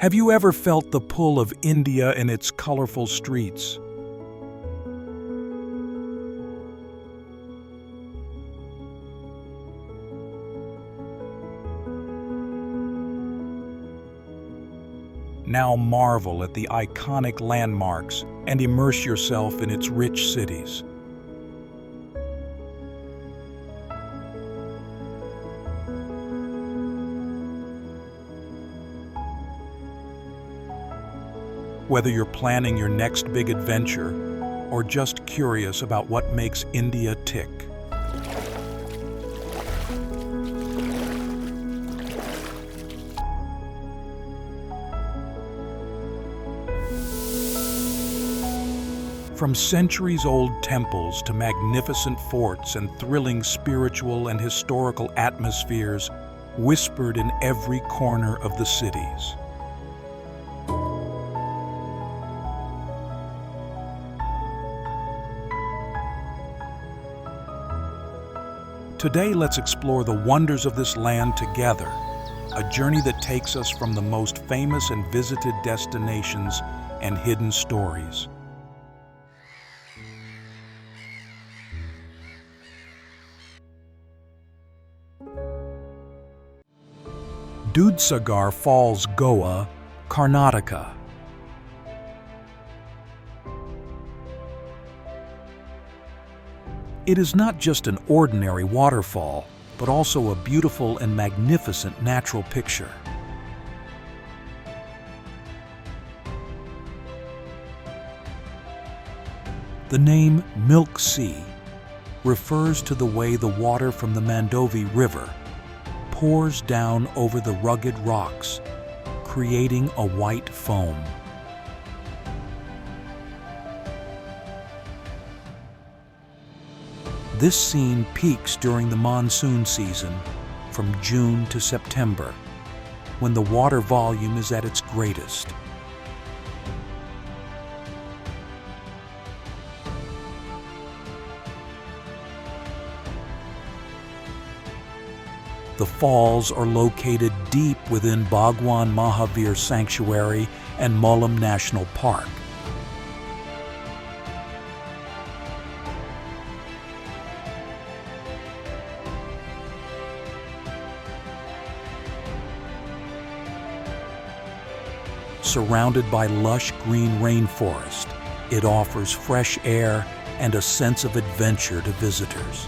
Have you ever felt the pull of India and its colorful streets? Now marvel at the iconic landmarks and immerse yourself in its rich cities. Whether you're planning your next big adventure or just curious about what makes India tick, from centuries-old temples to magnificent forts and thrilling spiritual and historical atmospheres whispered in every corner of the cities. Today, let's explore the wonders of this land together, a journey that takes us from the most famous and visited destinations and hidden stories. Dudhsagar Falls, Goa, Karnataka. It is not just an ordinary waterfall, but also a beautiful and magnificent natural picture. The name Milk Sea refers to the way the water from the Mandovi River pours down over the rugged rocks, creating a white foam. This scene peaks during the monsoon season from June to September, when the water volume is at its greatest. The falls are located deep within Bhagwan Mahavir Sanctuary and Mullam National Park. Surrounded by lush green rainforest, it offers fresh air and a sense of adventure to visitors.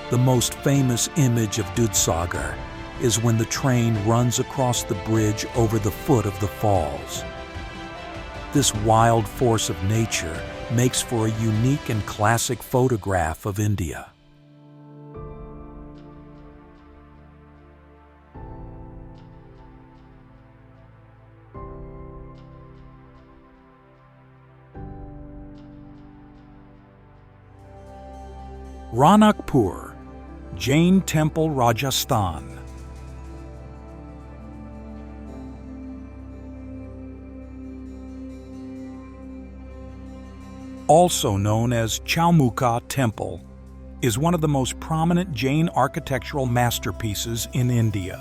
The most famous image of Dudhsagar is when the train runs across the bridge over the foot of the falls. This wild force of nature makes for a unique and classic photograph of India. Ranakpur, Jain Temple, Rajasthan. Also known as Chaumukha Temple, is one of the most prominent Jain architectural masterpieces in India.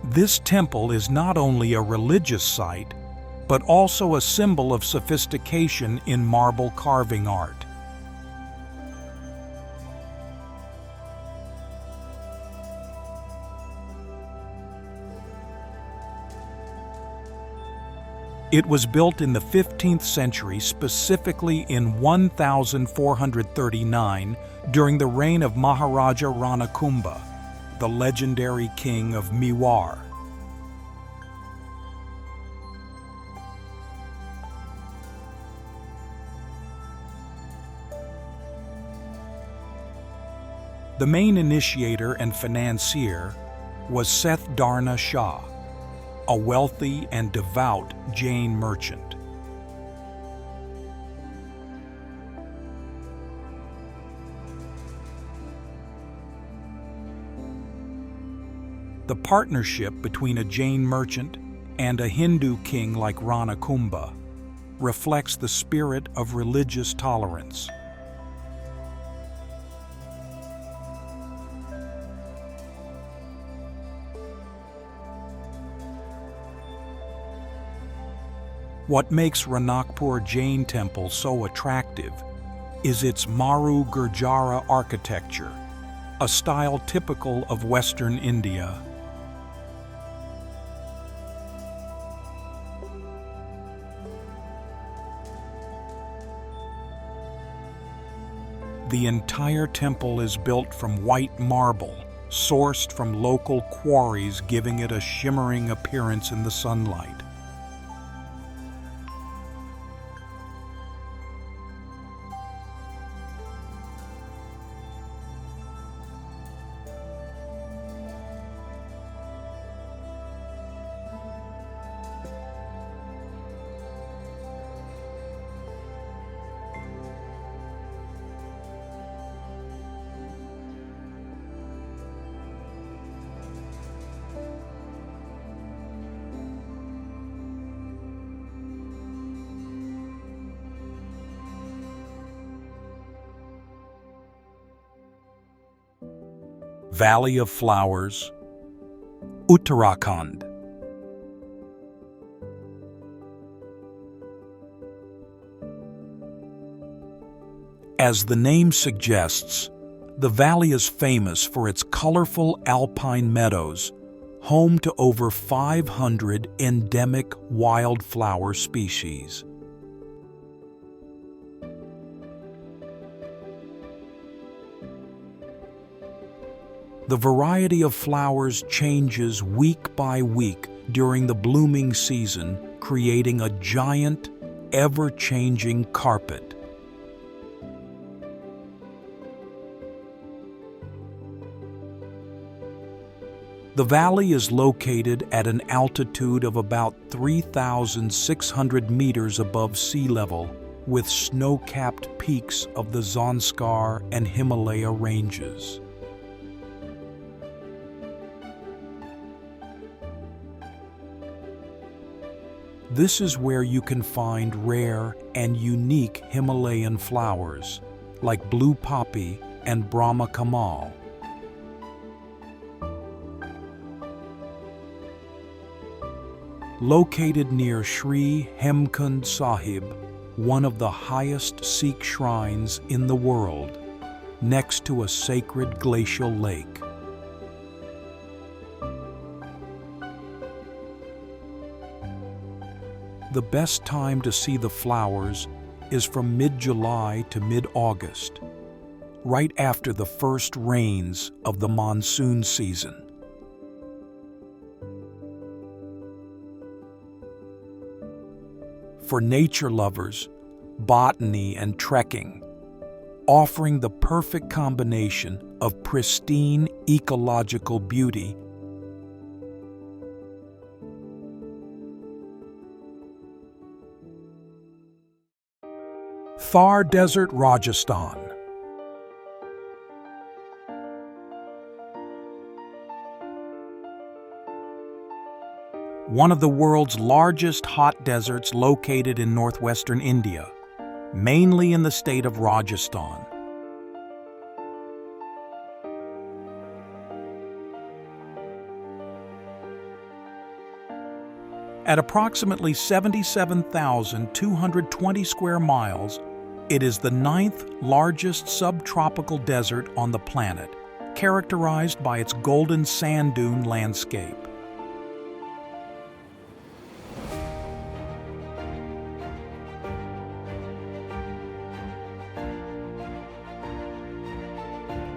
This temple is not only a religious site, but also a symbol of sophistication in marble carving art. It was built in the 15th century, specifically in 1439, during the reign of Maharaja Ranakpur, the legendary king of Mewar. The main initiator and financier was Seth Dharna Shah, a wealthy and devout Jain merchant. The partnership between a Jain merchant and a Hindu king like Ranakpur reflects the spirit of religious tolerance. What makes Ranakpur Jain Temple so attractive is its Maru Gurjara architecture, a style typical of Western India. The entire temple is built from white marble, sourced from local quarries, giving it a shimmering appearance in the sunlight. Valley of Flowers, Uttarakhand. As the name suggests, the valley is famous for its colorful alpine meadows, home to over 500 endemic wildflower species. The variety of flowers changes week by week during the blooming season, creating a giant, ever-changing carpet. The valley is located at an altitude of about 3,600 meters above sea level, with snow-capped peaks of the Zanskar and Himalaya ranges. This is where you can find rare and unique Himalayan flowers, like blue poppy and Brahma Kamal. Located near Sri Hemkund Sahib, one of the highest Sikh shrines in the world, next to a sacred glacial lake. The best time to see the flowers is from mid-July to mid-August, right after the first rains of the monsoon season. For nature lovers, botany and trekking, offering the perfect combination of pristine ecological beauty Thar Desert, Rajasthan. One of the world's largest hot deserts located in northwestern India, mainly in the state of Rajasthan. At approximately 77,220 square miles, it is the 9th largest subtropical desert on the planet, characterized by its golden sand dune landscape.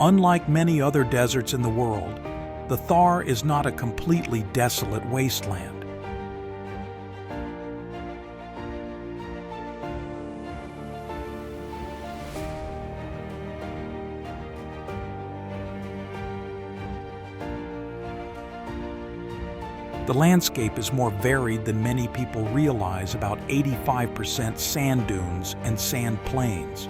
Unlike many other deserts in the world, the Thar is not a completely desolate wasteland. The landscape is more varied than many people realize, about 85% sand dunes and sand plains.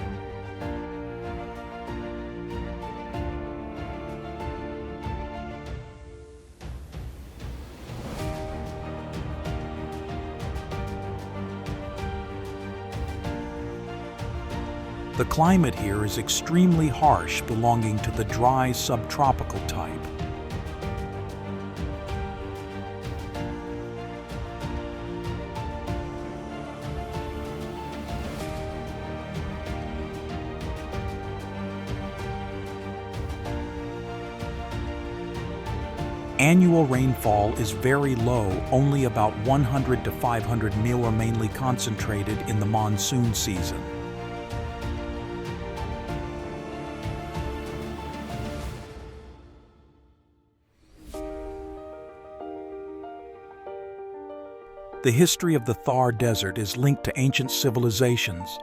The climate here is extremely harsh, belonging to the dry subtropical type. Annual rainfall is very low, only about 100 to 500 mm, mainly concentrated in the monsoon season. The history of the Thar Desert is linked to ancient civilizations.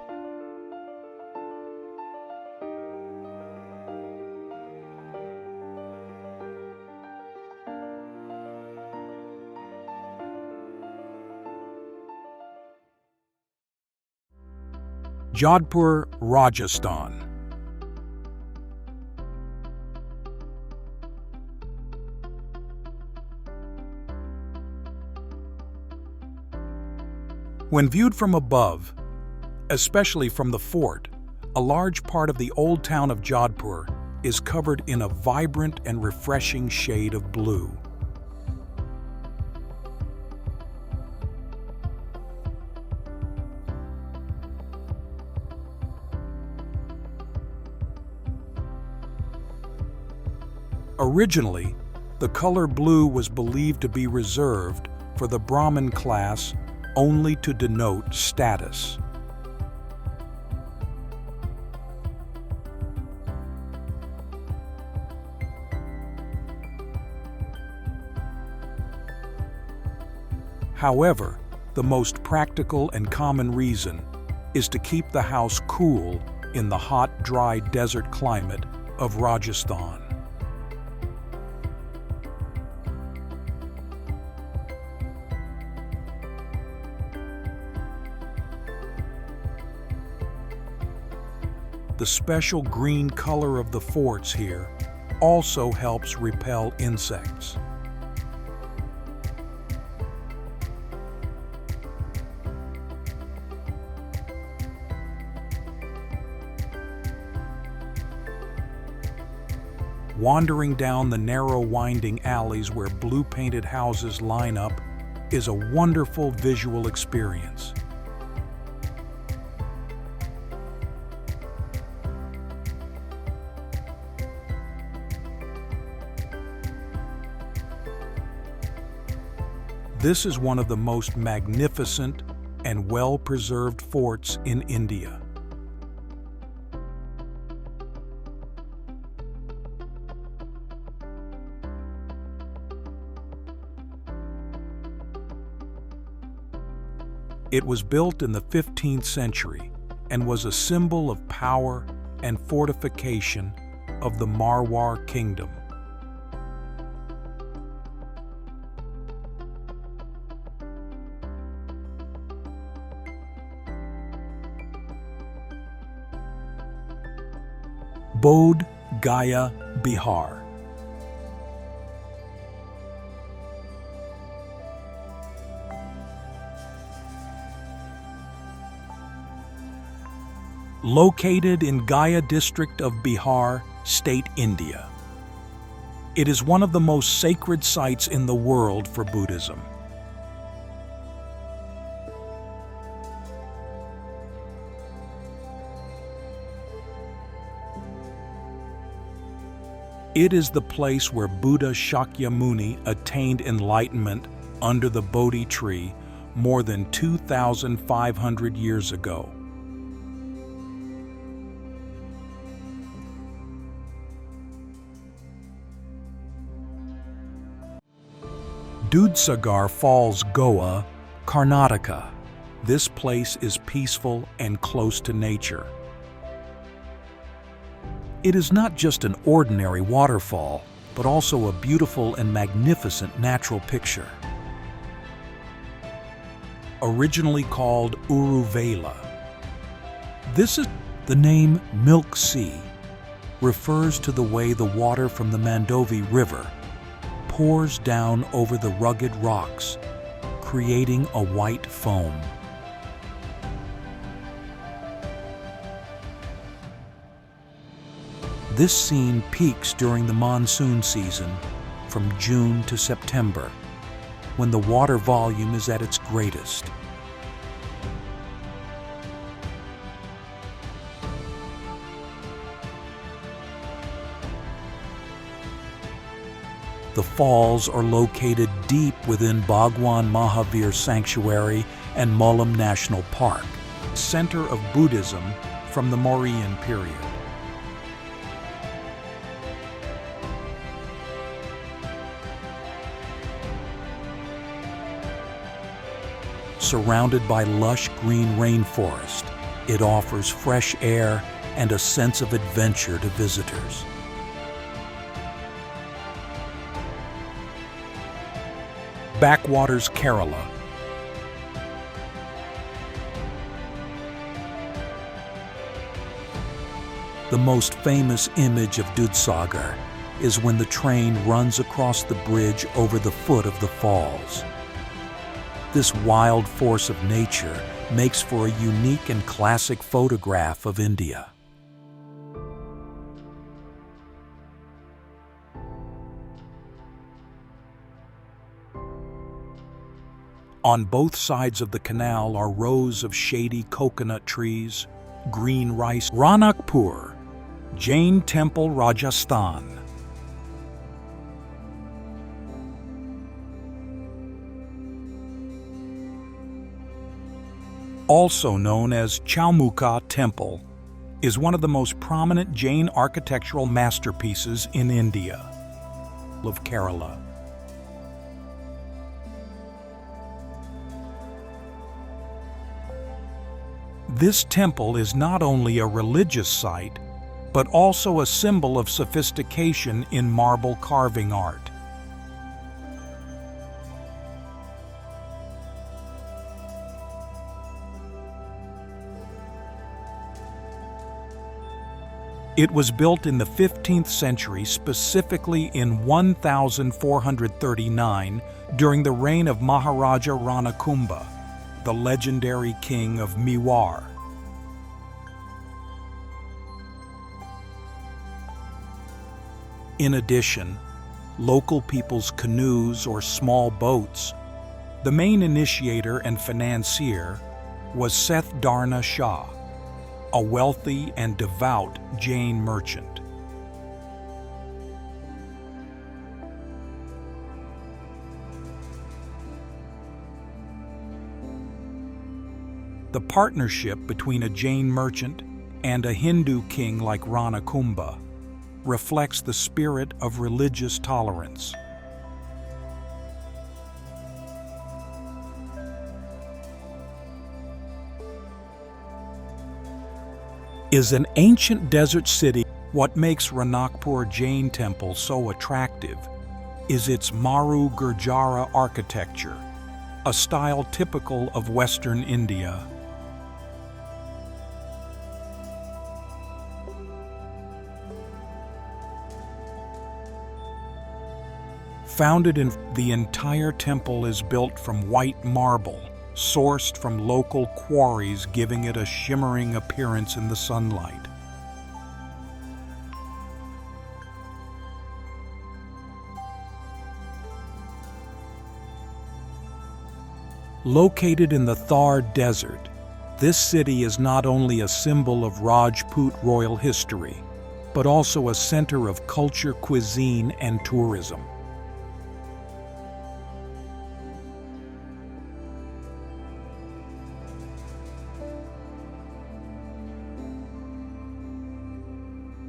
Jodhpur, Rajasthan. When viewed from above, especially from the fort, a large part of the old town of Jodhpur is covered in a vibrant and refreshing shade of blue. Originally, the color blue was believed to be reserved for the Brahmin class only to denote status. However, the most practical and common reason is to keep the house cool in the hot, dry desert climate of Rajasthan. The special green color of the forts here also helps repel insects. Wandering down the narrow winding alleys where blue-painted houses line up is a wonderful visual experience. This is one of the most magnificent and well-preserved forts in India. It was built in the 15th century and was a symbol of power and fortification of the Marwar kingdom. Bodh Gaya, Bihar. Located in Gaya district of Bihar, state India. It is one of the most sacred sites in the world for Buddhism. It is the place where Buddha Shakyamuni attained enlightenment under the Bodhi tree more than 2,500 years ago. Dudhsagar Falls, Goa, Karnataka. This place is peaceful and close to nature. It is not just an ordinary waterfall, but also a beautiful and magnificent natural picture. Originally called Uruvela, this is the name Milk Sea refers to the way the water from the Mandovi River pours down over the rugged rocks, creating a white foam. This scene peaks during the monsoon season from June to September, when the water volume is at its greatest. The falls are located deep within Bhagwan Mahavir Sanctuary and Molam National Park, center of Buddhism from the Mauryan period. Surrounded by lush green rainforest, it offers fresh air and a sense of adventure to visitors. Backwaters, Kerala. The most famous image of Dudhsagar is when the train runs across the bridge over the foot of the falls. This wild force of nature makes for a unique and classic photograph of India. On both sides of the canal are rows of shady coconut trees, green rice. Ranakpur, Jain Temple, Rajasthan. Also known as Chaumukha Temple, is one of the most prominent Jain architectural masterpieces in India, of Kerala. This temple is not only a religious site, but also a symbol of sophistication in marble carving art. It was built in the 15th century, specifically in 1439, during the reign of Maharaja Ranakpur, the legendary king of Mewar. In addition, local people's canoes or small boats, the main initiator and financier was Seth Darna Shah, a wealthy and devout Jain merchant. The partnership between a Jain merchant and a Hindu king like Ranakpur reflects the spirit of religious tolerance. Is an ancient desert city. What makes Ranakpur Jain Temple so attractive is its Maru Gurjara architecture, a style typical of Western India. Founded in the entire temple is built from white marble, sourced from local quarries, giving it a shimmering appearance in the sunlight. Located in the Thar Desert, this city is not only a symbol of Rajput royal history, but also a center of culture, cuisine, and tourism.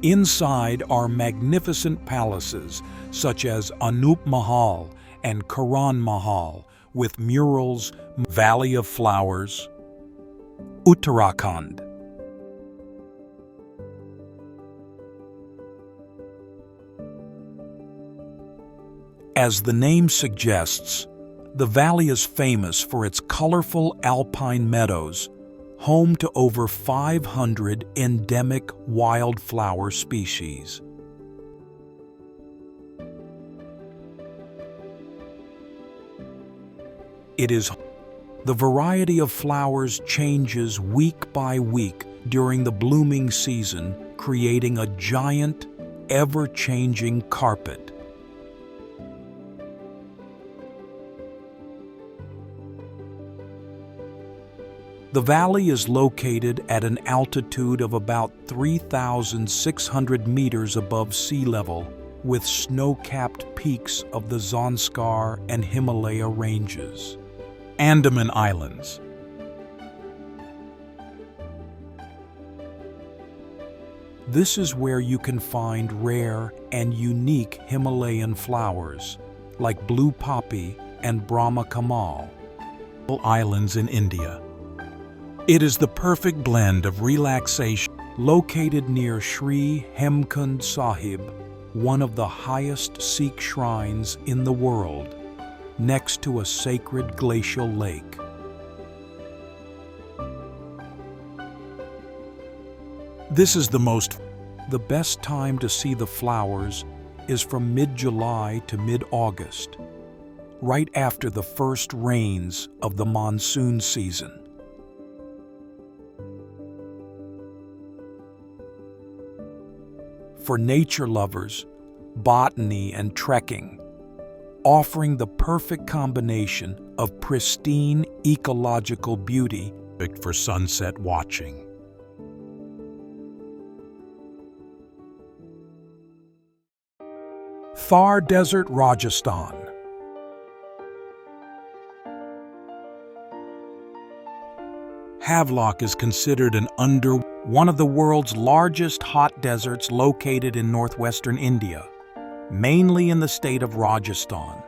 Inside are magnificent palaces such as Anup Mahal and Karan Mahal, with murals. Valley of Flowers, Uttarakhand. As the name suggests, the valley is famous for its colorful alpine meadows, home to over 500 endemic wildflower species. The variety of flowers changes week by week during the blooming season, creating a giant, ever-changing carpet. The valley is located at an altitude of about 3,600 meters above sea level, with snow-capped peaks of the Zanskar and Himalaya ranges. Andaman Islands. This is where you can find rare and unique Himalayan flowers, like blue poppy and Brahma Kamal. Islands in India. It is the perfect blend of relaxation. Located near Sri Hemkund Sahib, one of the highest Sikh shrines in the world, next to a sacred glacial lake. This is the best time to see the flowers is from mid-July to mid-August, right after the first rains of the monsoon season. For nature lovers, botany and trekking, offering the perfect combination of pristine ecological beauty for sunset watching. Thar Desert, Rajasthan. Havelock is considered one of the world's largest hot deserts located in northwestern India, mainly in the state of Rajasthan.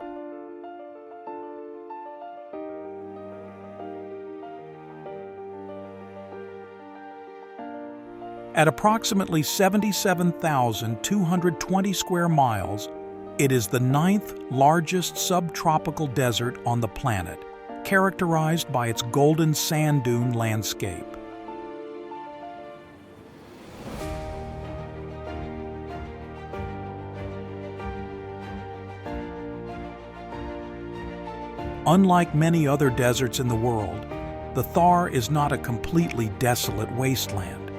At approximately 77,220 square miles, it is the 9th largest subtropical desert on the planet, characterized by its golden sand dune landscape. Unlike many other deserts in the world, the Thar is not a completely desolate wasteland,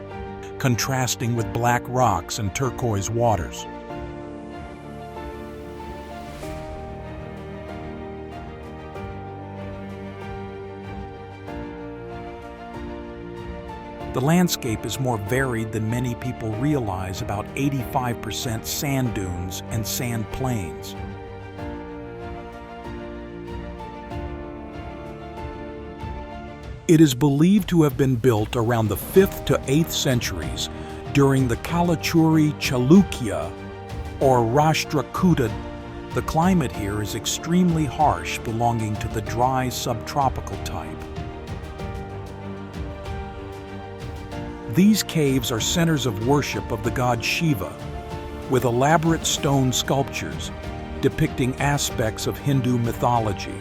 contrasting with black rocks and turquoise waters. The landscape is more varied than many people realize, about 85% sand dunes and sand plains. It is believed to have been built around the 5th to 8th centuries during the Kalachuri Chalukya or Rashtrakuta. The climate here is extremely harsh, belonging to the dry subtropical type. These caves are centers of worship of the god Shiva, with elaborate stone sculptures depicting aspects of Hindu mythology.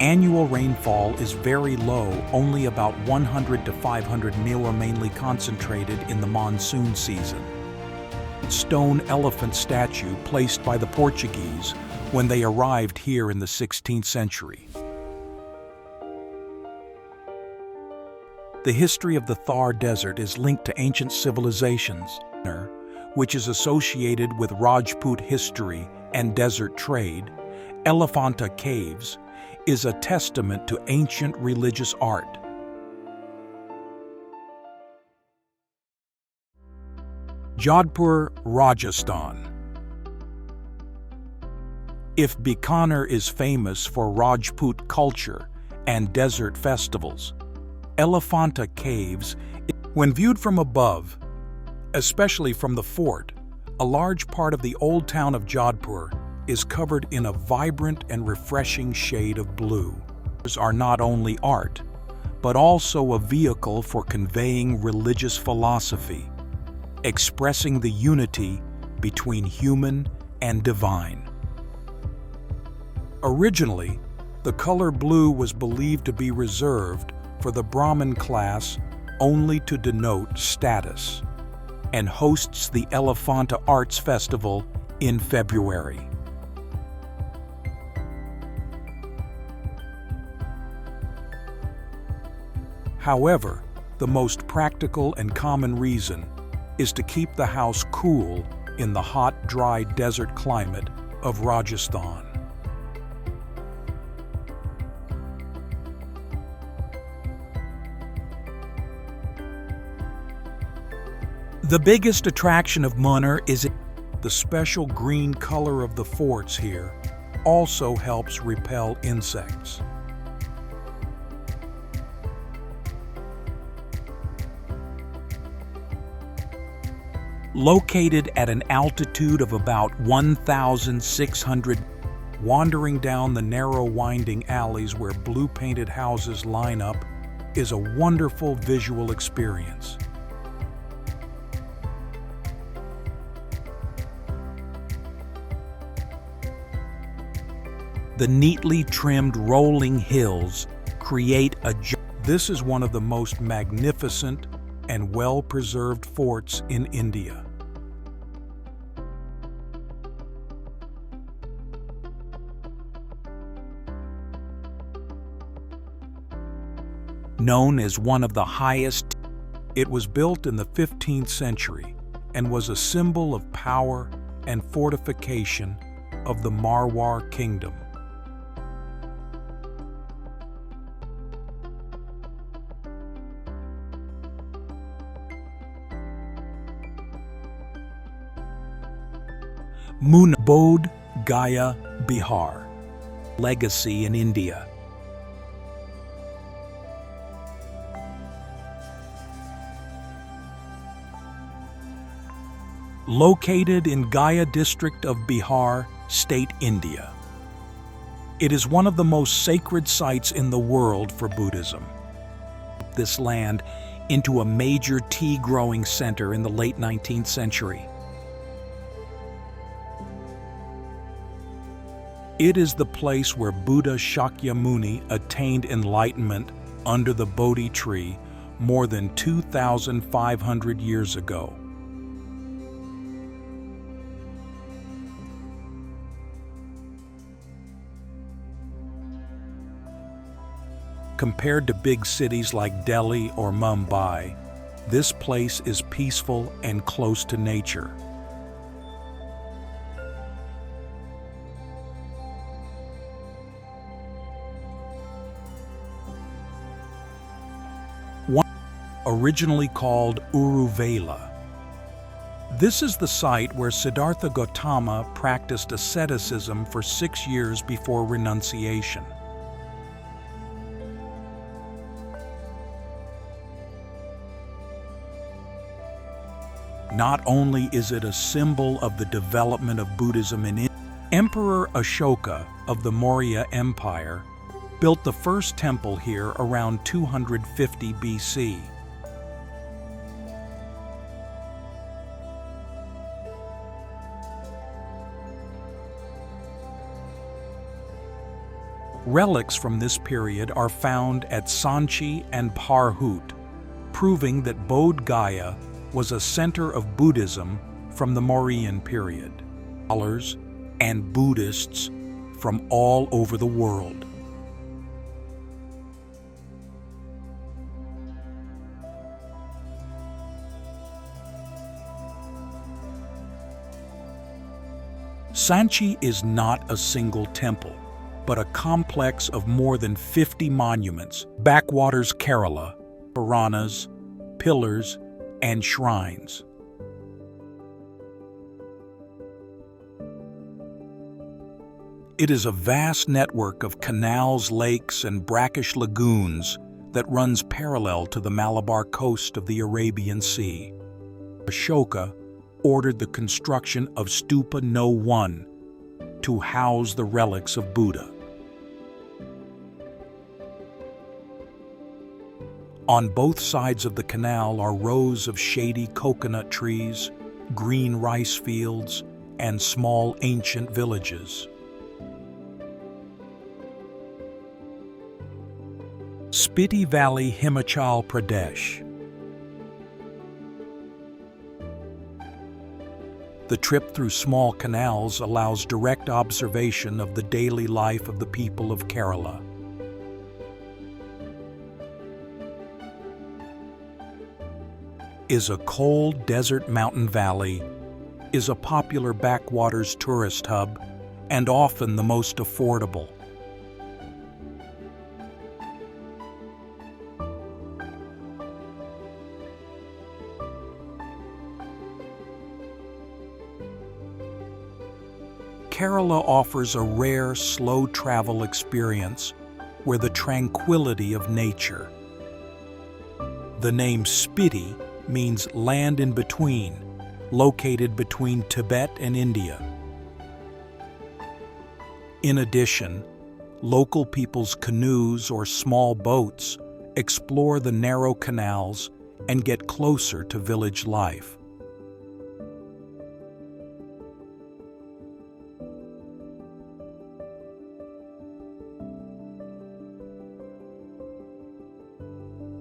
Annual rainfall is very low, only about 100 to 500 mm, mainly concentrated in the monsoon season. Stone elephant statue placed by the Portuguese when they arrived here in the 16th century. The history of the Thar Desert is linked to ancient civilizations, which is associated with Rajput history and desert trade. Elephanta Caves is a testament to ancient religious art. Jodhpur, Rajasthan. If Bikaner is famous for Rajput culture and desert festivals, Elephanta Caves, when viewed from above, especially from the fort, a large part of the old town of Jodhpur is covered in a vibrant and refreshing shade of blue. These are not only art, but also a vehicle for conveying religious philosophy, expressing the unity between human and divine. Originally, the color blue was believed to be reserved for the Brahmin class only to denote status, and hosts the Elephanta Arts Festival in February. However, The most practical and common reason is to keep the house cool in the hot, dry desert climate of Rajasthan. The biggest attraction of Munnar is the special green color of the forts here also helps repel insects. Located at an altitude of about 1,600, wandering down the narrow winding alleys where blue-painted houses line up is a wonderful visual experience. The neatly trimmed rolling hills create a... This is one of the most magnificent and well-preserved forts in India. Known as one of the highest, it was built in the 15th century and was a symbol of power and fortification of the Marwar kingdom. Bodh Gaya, Bihar. Legacy in India. Located in Gaya district of Bihar, state, India. It is one of the most sacred sites in the world for Buddhism. This land into a major tea-growing center in the late 19th century. It is the place where Buddha Shakyamuni attained enlightenment under the Bodhi tree more than 2,500 years ago. Compared to big cities like Delhi or Mumbai, this place is peaceful and close to nature. Originally called Uruvela. This is the site where Siddhartha Gautama practiced asceticism for 6 years before renunciation. Not only is it a symbol of the development of Buddhism in India, Emperor Ashoka of the Maurya Empire built the first temple here around 250 BC. Relics from this period are found at Sanchi and Parhut, proving that Bodh Gaya was a center of Buddhism from the Mauryan period. Scholars and Buddhists from all over the world. Sanchi is not a single temple, but a complex of more than 50 monuments, Backwaters, Kerala, Puranas, pillars, and shrines. It is a vast network of canals, lakes, and brackish lagoons that runs parallel to the Malabar coast of the Arabian Sea. Ashoka ordered the construction of Stupa No. 1 to house the relics of Buddha. On both sides of the canal are rows of shady coconut trees, green rice fields, and small ancient villages. Spiti Valley, Himachal Pradesh. The trip through small canals allows direct observation of the daily life of the people of Kerala. is a cold desert mountain valley, is a popular backwaters tourist hub, and often the most affordable. Kerala offers a rare, slow travel experience where the tranquility of nature. The name Spiti means land in between, located between Tibet and India. In addition, local people's canoes or small boats explore the narrow canals and get closer to village life.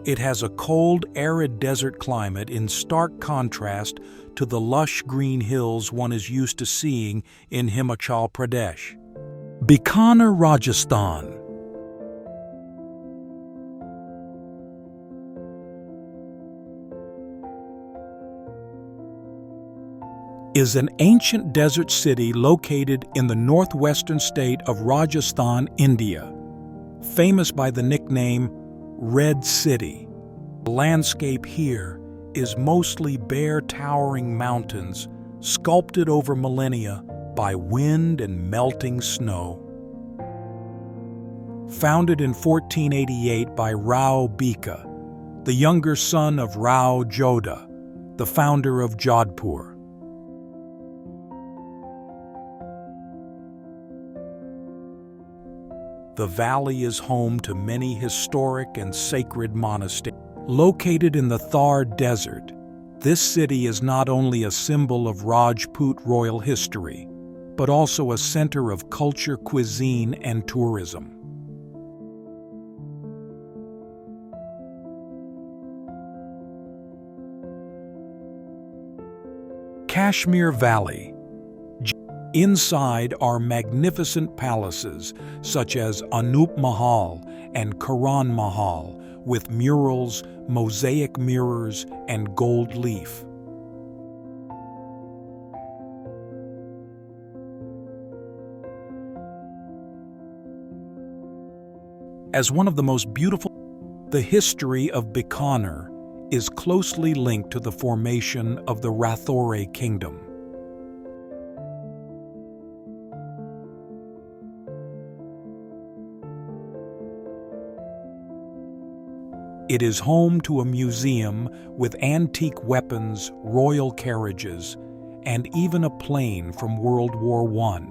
It has a cold, arid desert climate in stark contrast to the lush green hills one is used to seeing in Himachal Pradesh. Bikaner, Rajasthan is an ancient desert city located in the northwestern state of Rajasthan, India, famous by the nickname Red City. The landscape here is mostly bare, towering mountains sculpted over millennia by wind and melting snow. Founded in 1488 by Rao Bika, the younger son of Rao Jodha, the founder of Jodhpur. The valley is home to many historic and sacred monasteries. Located in the Thar Desert, this city is not only a symbol of Rajput royal history, but also a center of culture, cuisine, and tourism. Kashmir Valley. Inside are magnificent palaces such as Anup Mahal and Karan Mahal, with murals, mosaic mirrors, and gold leaf. As one of the most beautiful, the history of Bikaner is closely linked to the formation of the Rathore Kingdom. It is home to a museum with antique weapons, royal carriages, and even a plane from World War I.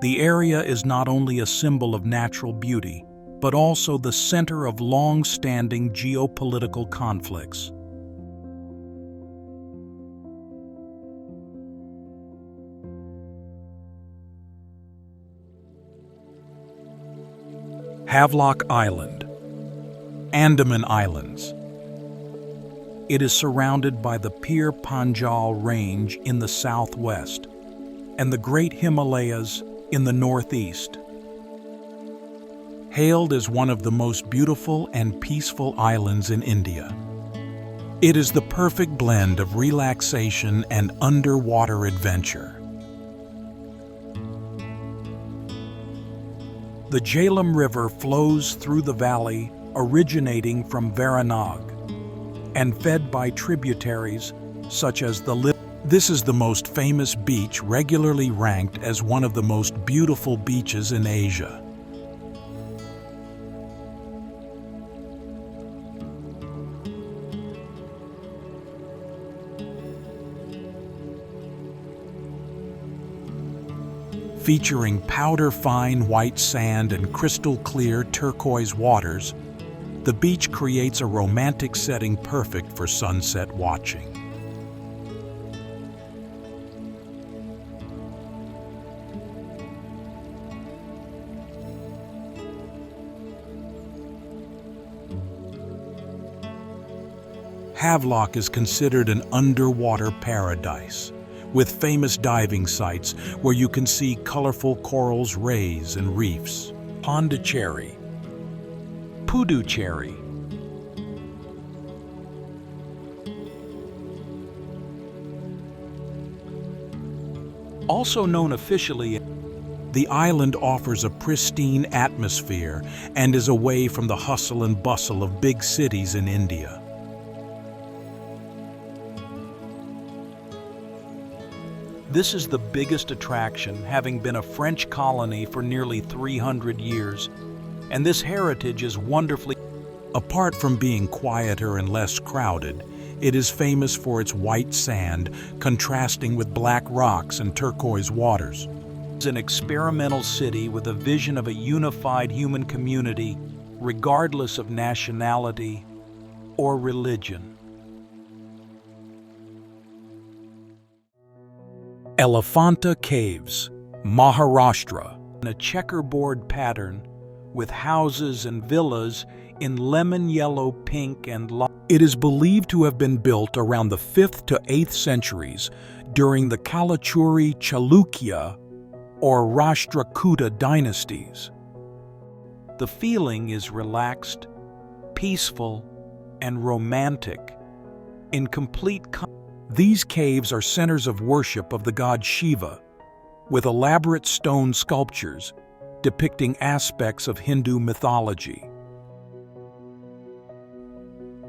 The area is not only a symbol of natural beauty, but also the center of long-standing geopolitical conflicts. Havelock Island, Andaman Islands. It is surrounded by the Pir Panjal Range in the southwest and the Great Himalayas in the northeast. Hailed as one of the most beautiful and peaceful islands in India, it is the perfect blend of relaxation and underwater adventure. The Jhelum River flows through the valley, originating from Varanag and fed by tributaries such as the This is the most famous beach, regularly ranked as one of the most beautiful beaches in Asia. Featuring powder-fine white sand and crystal-clear turquoise waters, the beach creates a romantic setting perfect for sunset watching. Havelock is considered an underwater paradise, with famous diving sites where you can see colorful corals, rays, and reefs. Pondicherry, Puducherry. Also known officially, the island offers a pristine atmosphere and is away from the hustle and bustle of big cities in India. This is the biggest attraction, having been a French colony for nearly 300 years, and this heritage is wonderfully. Apart from being quieter and less crowded, it is famous for its white sand, contrasting with black rocks and turquoise waters. It's an experimental city with a vision of a unified human community, regardless of nationality or religion. Elephanta Caves, Maharashtra, in a checkerboard pattern with houses and villas in lemon yellow, pink, and light. It is believed to have been built around the 5th to 8th centuries during the Kalachuri Chalukya or Rashtrakuta dynasties. The feeling is relaxed, peaceful, and romantic, in complete. These caves are centers of worship of the god Shiva, with elaborate stone sculptures depicting aspects of Hindu mythology.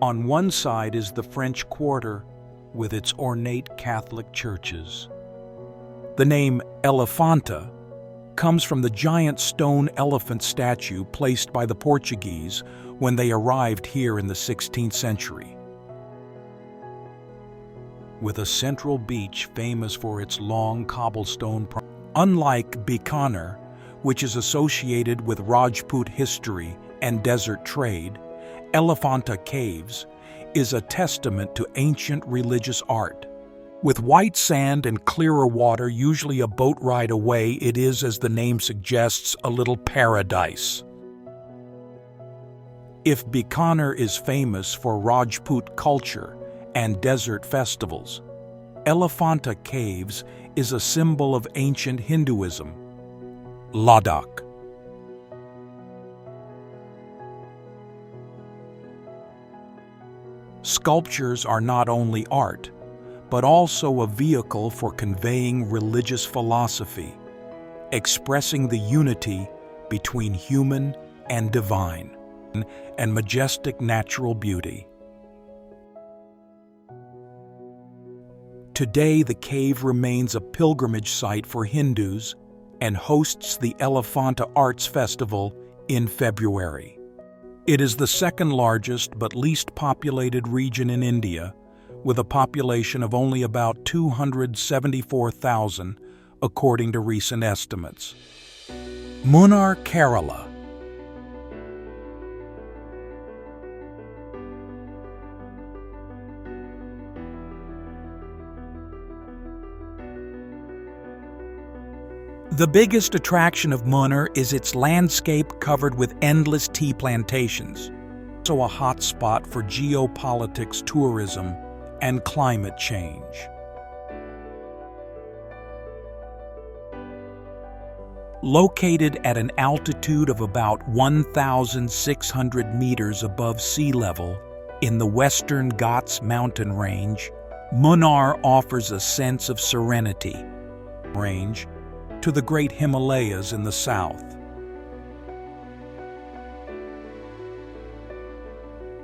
On one side is the French Quarter with its ornate Catholic churches. The name Elephanta comes from the giant stone elephant statue placed by the Portuguese when they arrived here in the 16th century. With a central beach famous for its long cobblestone. Unlike Bikaner, which is associated with Rajput history and desert trade, Elephanta Caves is a testament to ancient religious art. With white sand and clearer water, usually a boat ride away, it is, as the name suggests, a little paradise. If Bikaner is famous for Rajput culture and desert festivals, Elephanta Caves is a symbol of ancient Hinduism. Ladakh. Sculptures are not only art, but also a vehicle for conveying religious philosophy, expressing the unity between human and divine, and majestic natural beauty. Today, the cave remains a pilgrimage site for Hindus and hosts the Elephanta Arts Festival in February. It is the second largest but least populated region in India, with a population of only about 274,000, according to recent estimates. Munnar, Kerala. The biggest attraction of Munnar is its landscape covered with endless tea plantations, also a hot spot for geopolitics, tourism, and climate change. Located at an altitude of about 1,600 meters above sea level in the Western Ghats mountain range, Munnar offers a sense of serenity to the great Himalayas in the south.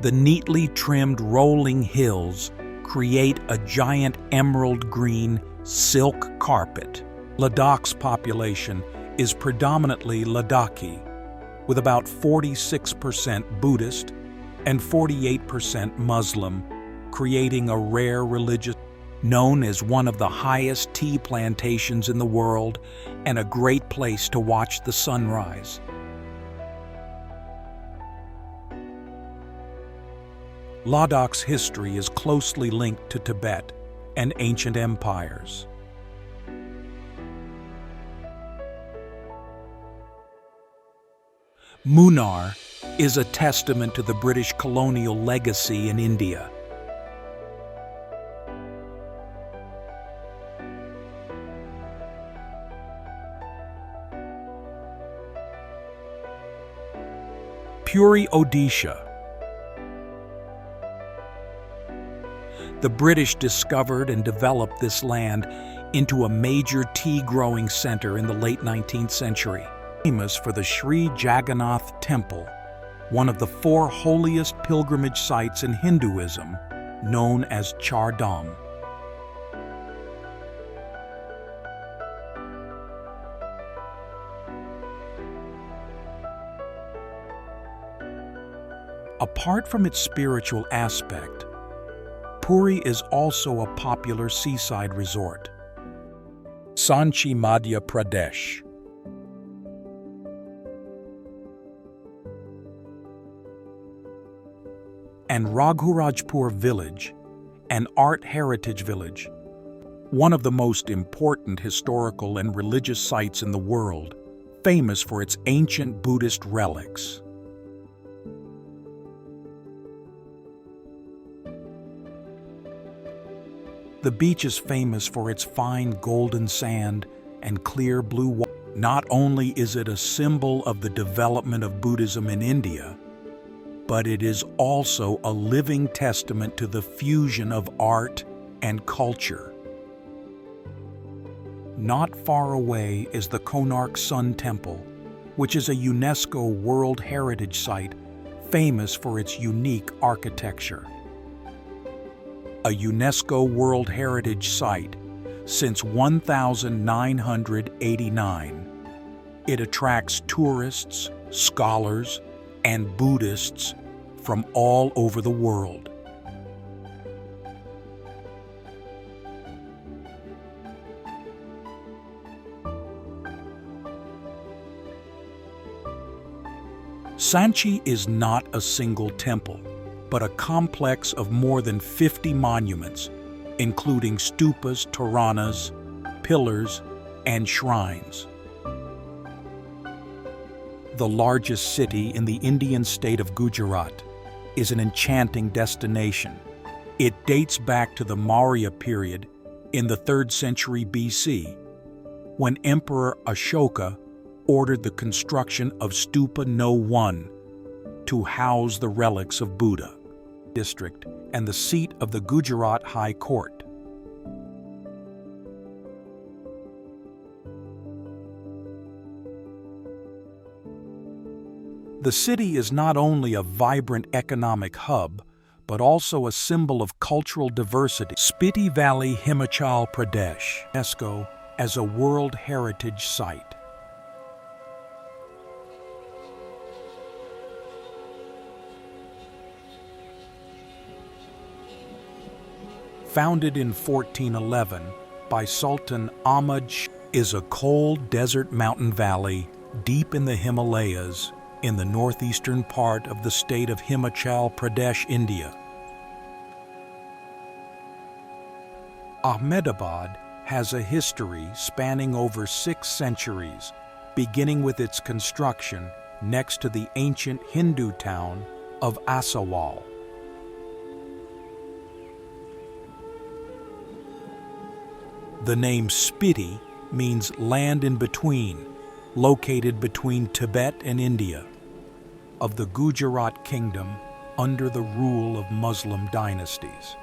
The neatly trimmed rolling hills create a giant emerald green silk carpet. Ladakh's population is predominantly Ladakhi, with about 46% Buddhist and 48% Muslim, creating a rare religious known as one of the highest tea plantations in the world and a great place to watch the sunrise. Ladakh's history is closely linked to Tibet and ancient empires. Munnar is a testament to the British colonial legacy in India. Puri, Odisha. The British discovered and developed this land into a major tea-growing center in the late 19th century. Famous for the Sri Jagannath Temple, one of the 4 holiest pilgrimage sites in Hinduism, known as Char Dham. Apart from its spiritual aspect, Puri is also a popular seaside resort. Sanchi, Madhya Pradesh. And Raghurajpur village, an art heritage village, one of the most important historical and religious sites in the world, famous for its ancient Buddhist relics. The beach is famous for its fine golden sand and clear blue water. Not only is it a symbol of the development of Buddhism in India, but it is also a living testament to the fusion of art and culture. Not far away is the Konark Sun Temple, which is a UNESCO World Heritage Site famous for its unique architecture. A UNESCO World Heritage Site since 1989. It attracts tourists, scholars, and Buddhists from all over the world. Sanchi is not a single temple, but a complex of more than 50 monuments, including stupas, toranas, pillars, and shrines. The largest city in the Indian state of Gujarat is an enchanting destination. It dates back to the Maurya period in the 3rd century BC, when Emperor Ashoka ordered the construction of Stupa No. 1 to house the relics of Buddha. District and the seat of the Gujarat High Court. The city is not only a vibrant economic hub, but also a symbol of cultural diversity. Spiti Valley, Himachal Pradesh, UNESCO as a World Heritage Site. Founded in 1411 by Sultan Ahmad Shah, is a cold desert mountain valley deep in the Himalayas in the northeastern part of the state of Himachal Pradesh, India. Ahmedabad has a history spanning over 6 centuries, beginning with its construction next to the ancient Hindu town of Asawal. The name Spiti means land in between, located between Tibet and India, of the Gujarat kingdom under the rule of Muslim dynasties.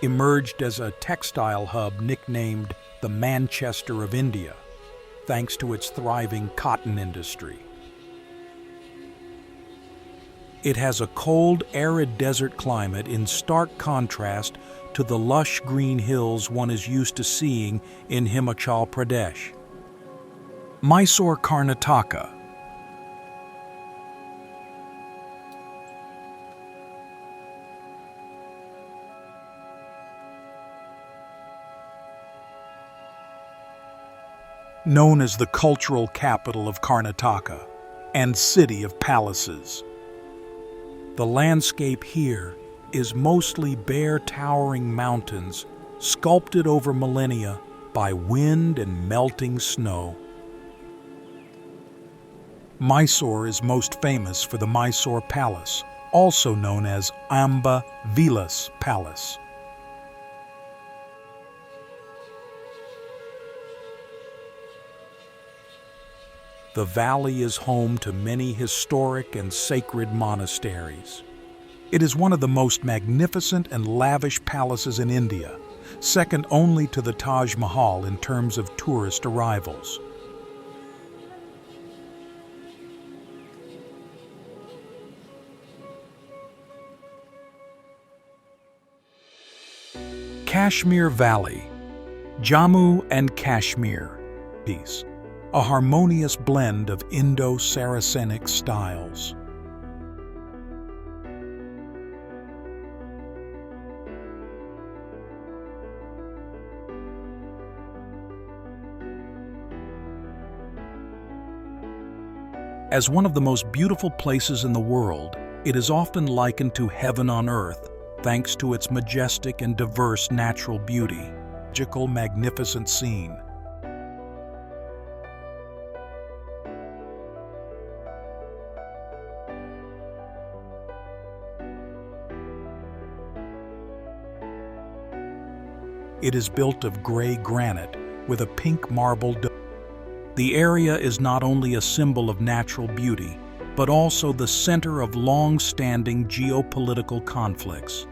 Emerged as a textile hub nicknamed the Manchester of India, thanks to its thriving cotton industry. It has a cold, arid desert climate in stark contrast to the lush green hills one is used to seeing in Himachal Pradesh. Mysore, Karnataka. Known as the cultural capital of Karnataka and city of palaces. The landscape here is mostly bare towering mountains sculpted over millennia by wind and melting snow. Mysore is most famous for the Mysore Palace, also known as Amba Vilas Palace. The valley is home to many historic and sacred monasteries. It is one of the most magnificent and lavish palaces in India, second only to the Taj Mahal in terms of tourist arrivals. Kashmir Valley, Jammu and Kashmir, a harmonious blend of Indo-Saracenic styles. As one of the most beautiful places in the world, it is often likened to heaven on earth, thanks to its majestic and diverse natural beauty. Magical, magnificent scene. It is built of gray granite with a pink marble dome. The area is not only a symbol of natural beauty, but also the center of long-standing geopolitical conflicts.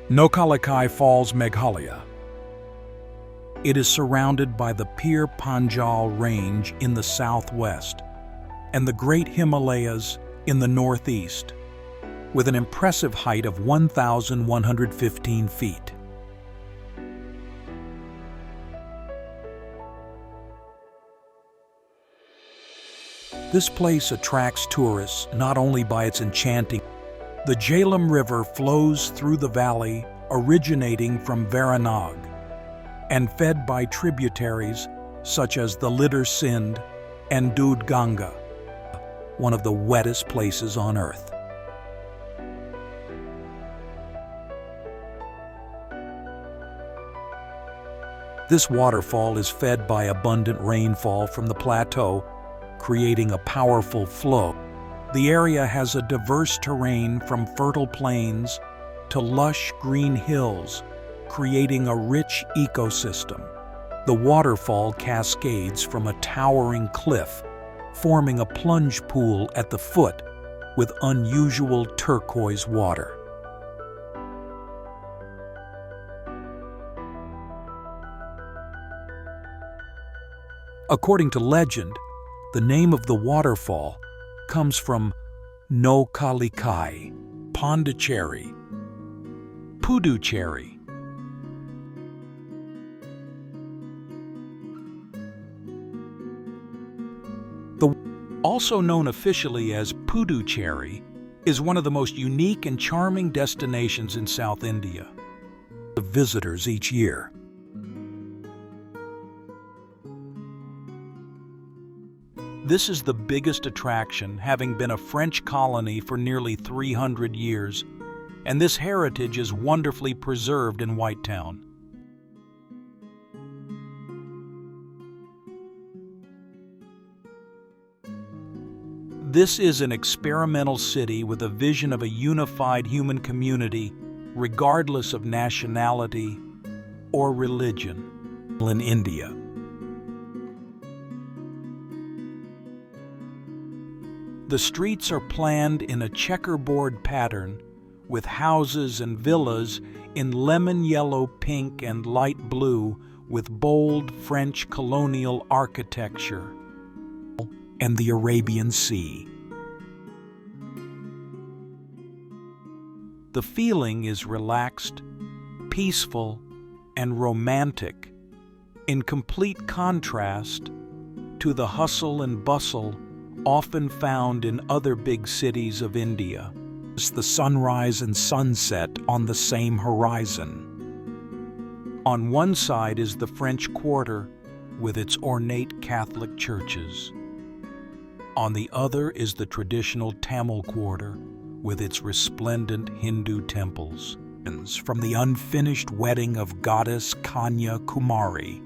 Nokkalikai Falls, Meghalaya. It is surrounded by the Pir Panjal Range in the southwest and the Great Himalayas in the northeast, with an impressive height of 1,115 feet. This place attracts tourists not only by its enchanting. The Jhelum River flows through the valley, originating from Varanag, and fed by tributaries such as the Lidar Sindh and Dudh Ganga, one of the wettest places on earth. This waterfall is fed by abundant rainfall from the plateau, creating a powerful flow. The area has a diverse terrain from fertile plains to lush green hills, creating a rich ecosystem. The waterfall cascades from a towering cliff, forming a plunge pool at the foot with unusual turquoise water. According to legend, the name of the waterfall comes from Nokkalikai, Pondicherry, Puducherry. Also known officially as Puducherry, is one of the most unique and charming destinations in South India. The visitors each year. This is the biggest attraction, having been a French colony for nearly 300 years, and this heritage is wonderfully preserved in Whitetown. This is an experimental city with a vision of a unified human community, regardless of nationality or religion, in India. The streets are planned in a checkerboard pattern, with houses and villas in lemon yellow, pink, and light blue with bold French colonial architecture, and the Arabian Sea. The feeling is relaxed, peaceful, and romantic, in complete contrast to the hustle and bustle often found in other big cities of India. The sunrise and sunset on the same horizon. On one side is the French Quarter with its ornate Catholic churches. On the other is the traditional Tamil Quarter with its resplendent Hindu temples. From the unfinished wedding of goddess Kanya Kumari,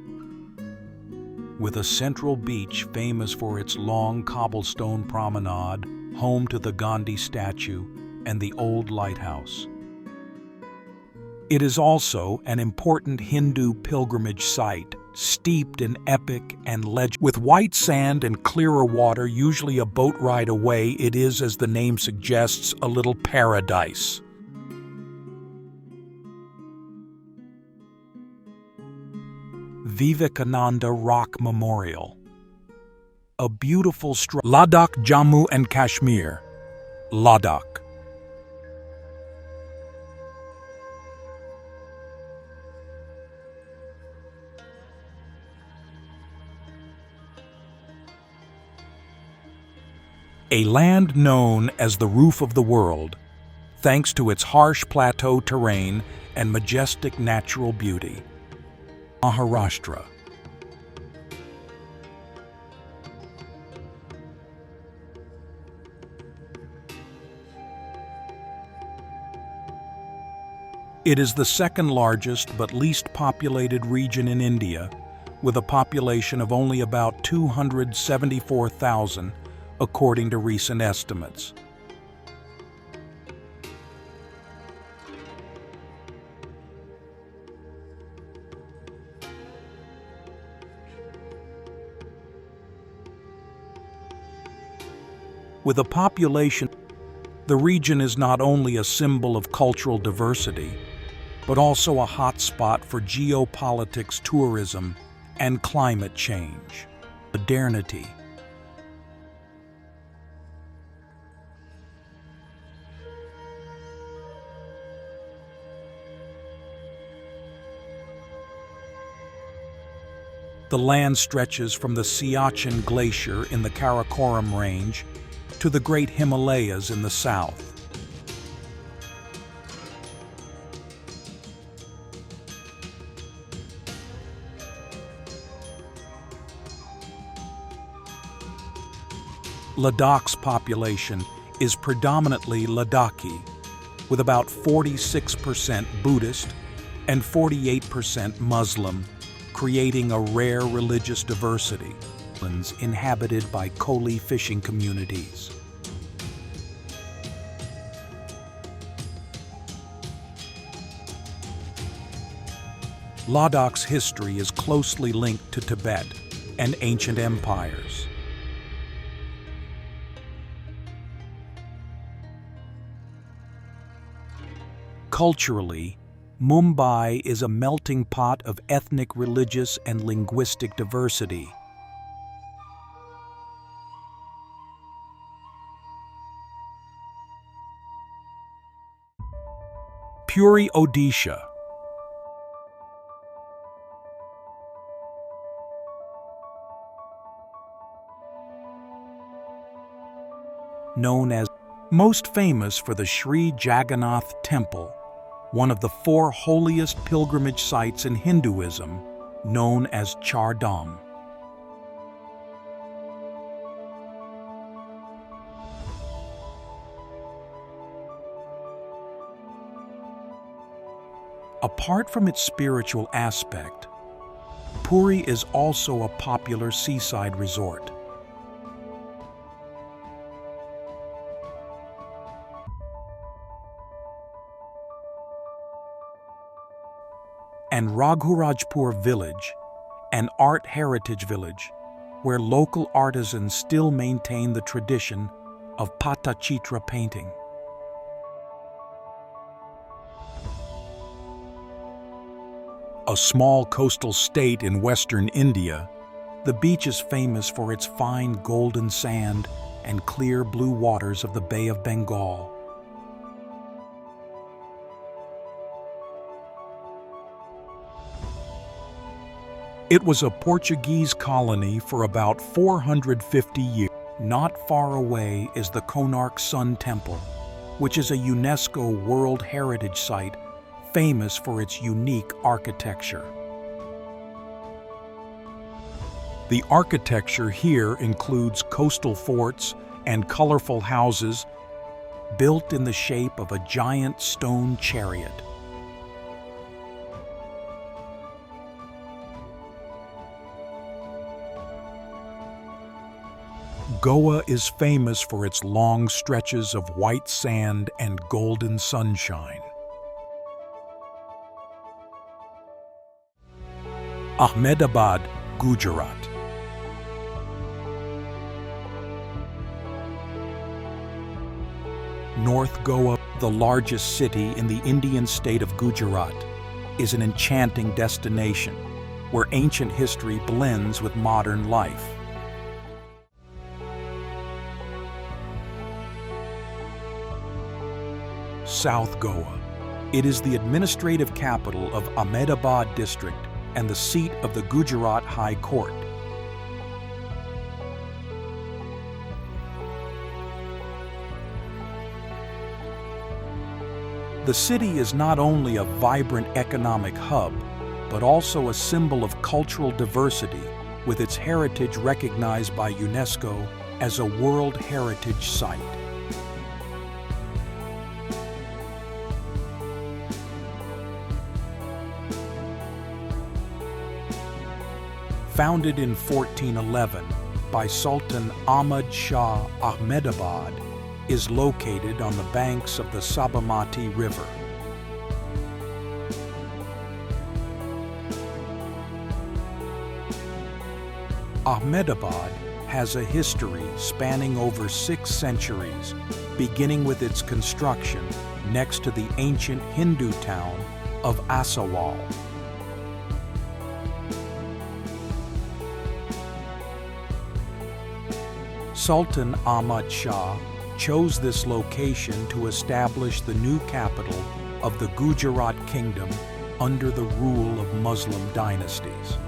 with a central beach famous for its long cobblestone promenade, home to the Gandhi statue and the old lighthouse. It is also an important Hindu pilgrimage site, steeped in epic and legend. With white sand and clearer water, usually a boat ride away, it is, as the name suggests, a little paradise. Vivekananda Rock Memorial. A beautiful Ladakh, Jammu and Kashmir. Ladakh. A land known as the roof of the world, thanks to its harsh plateau terrain and majestic natural beauty. Maharashtra. It is the second largest but least populated region in India, with a population of only about 274,000, according to recent estimates. With a population, the region is not only a symbol of cultural diversity, but also a hotspot for geopolitics, tourism, and climate change. Modernity. The land stretches from the Siachen Glacier in the Karakoram Range to the Great Himalayas in the south. Ladakh's population is predominantly Ladakhi, with about 46% Buddhist and 48% Muslim, creating a rare religious diversity, inhabited by Koli fishing communities. Ladakh's history is closely linked to Tibet and ancient empires. Culturally, Mumbai is a melting pot of ethnic, religious, and linguistic diversity. Puri, Odisha. Known as most famous for the Sri Jagannath Temple, one of the 4 holiest pilgrimage sites in Hinduism, known as Char Dham. Apart from its spiritual aspect, Puri is also a popular seaside resort. And Raghurajpur Village, an art heritage village where local artisans still maintain the tradition of Patachitra painting. A small coastal state in western India, the beach is famous for its fine golden sand and clear blue waters of the Bay of Bengal. It was a Portuguese colony for about 450 years. Not far away is the Konark Sun Temple, which is a UNESCO World Heritage Site famous for its unique architecture. The architecture here includes coastal forts and colorful houses built in the shape of a giant stone chariot. Goa is famous for its long stretches of white sand and golden sunshine. Ahmedabad, Gujarat. North Goa, the largest city in the Indian state of Gujarat, is an enchanting destination where ancient history blends with modern life. South Goa. It is the administrative capital of Ahmedabad district and the seat of the Gujarat High Court. The city is not only a vibrant economic hub, but also a symbol of cultural diversity, with its heritage recognized by UNESCO as a World Heritage Site. Founded in 1411 by Sultan Ahmad Shah, Ahmedabad is located on the banks of the Sabarmati River. Ahmedabad has a history spanning over 6 centuries, beginning with its construction next to the ancient Hindu town of Asawal. Sultan Ahmad Shah chose this location to establish the new capital of the Gujarat Kingdom under the rule of Muslim dynasties.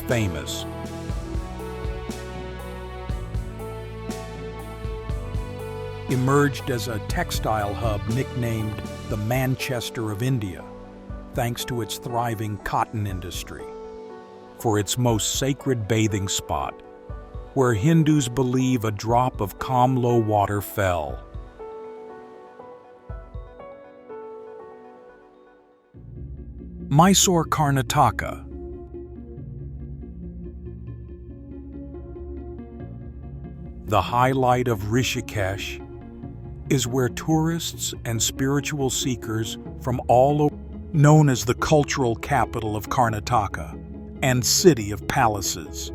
Famous. Emerged as a textile hub nicknamed the Manchester of India, thanks to its thriving cotton industry. For its most sacred bathing spot, where Hindus believe a drop of Kamlo water fell. Mysore, Karnataka. The highlight of Rishikesh is where tourists and spiritual seekers from all over, known as the cultural capital of Karnataka and city of palaces.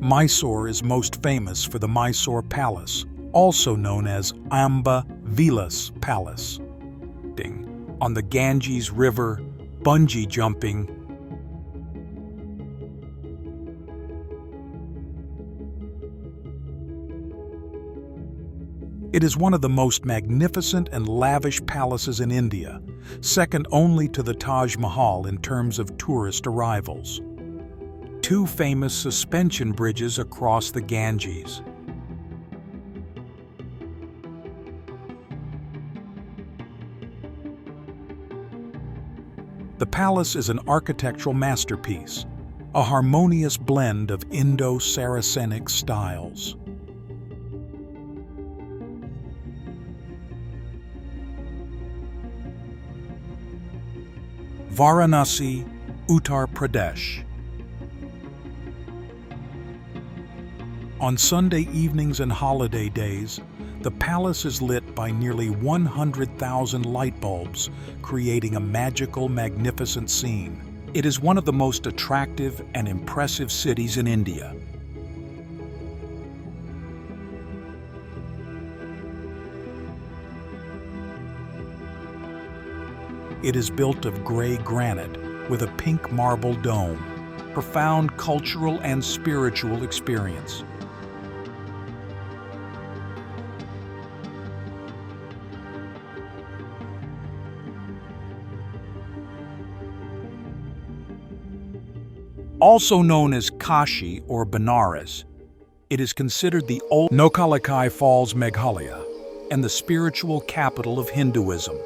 Mysore is most famous for the Mysore Palace, also known as Amba Vilas Palace. On the Ganges River, bungee jumping, it is one of the most magnificent and lavish palaces in India, second only to the Taj Mahal in terms of tourist arrivals. 2 famous suspension bridges across the Ganges. The palace is an architectural masterpiece, a harmonious blend of Indo-Saracenic styles. Varanasi, Uttar Pradesh. On Sunday evenings and holiday days, the palace is lit by nearly 100,000 light bulbs, creating a magical, magnificent scene. It is one of the most attractive and impressive cities in India. It is built of gray granite with a pink marble dome. Profound cultural and spiritual experience. Also known as Kashi or Banaras, it is considered the old Nokkalikai Falls, Meghalaya, and the spiritual capital of Hinduism.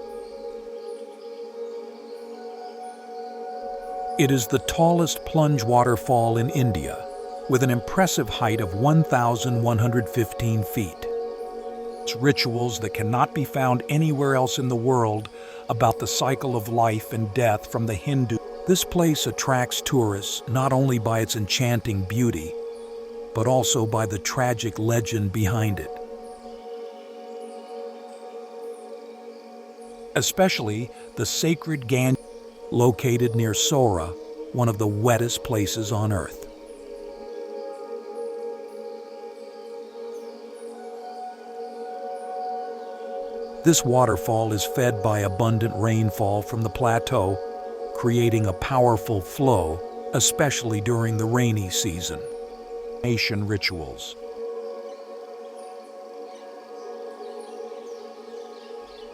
It is the tallest plunge waterfall in India, with an impressive height of 1,115 feet. It's rituals that cannot be found anywhere else in the world about the cycle of life and death from the Hindu. This place attracts tourists not only by its enchanting beauty, but also by the tragic legend behind it. Especially the sacred Ganges, located near Sora, one of the wettest places on Earth. This waterfall is fed by abundant rainfall from the plateau, creating a powerful flow, especially during the rainy season. Nation rituals.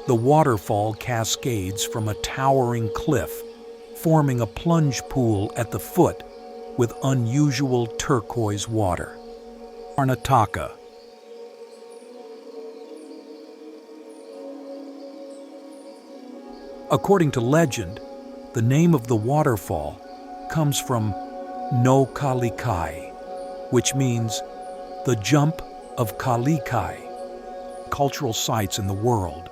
The waterfall cascades from a towering cliff, forming a plunge pool at the foot with unusual turquoise water. Karnataka. According to legend, the name of the waterfall comes from No Kalikai, which means the jump of Kalikai, cultural sites in the world.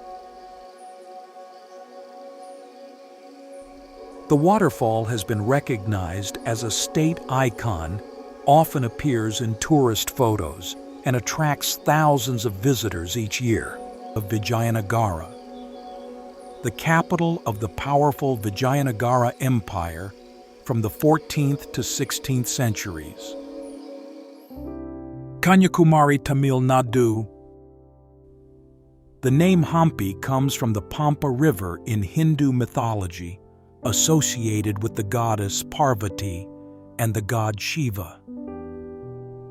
The waterfall has been recognized as a state icon, often appears in tourist photos, and attracts thousands of visitors each year. Of Vijayanagara, the capital of the powerful Vijayanagara Empire from the 14th to 16th centuries. Kanyakumari, Tamil Nadu. The name Hampi comes from the Pampa River in Hindu mythology, associated with the goddess Parvati and the god Shiva.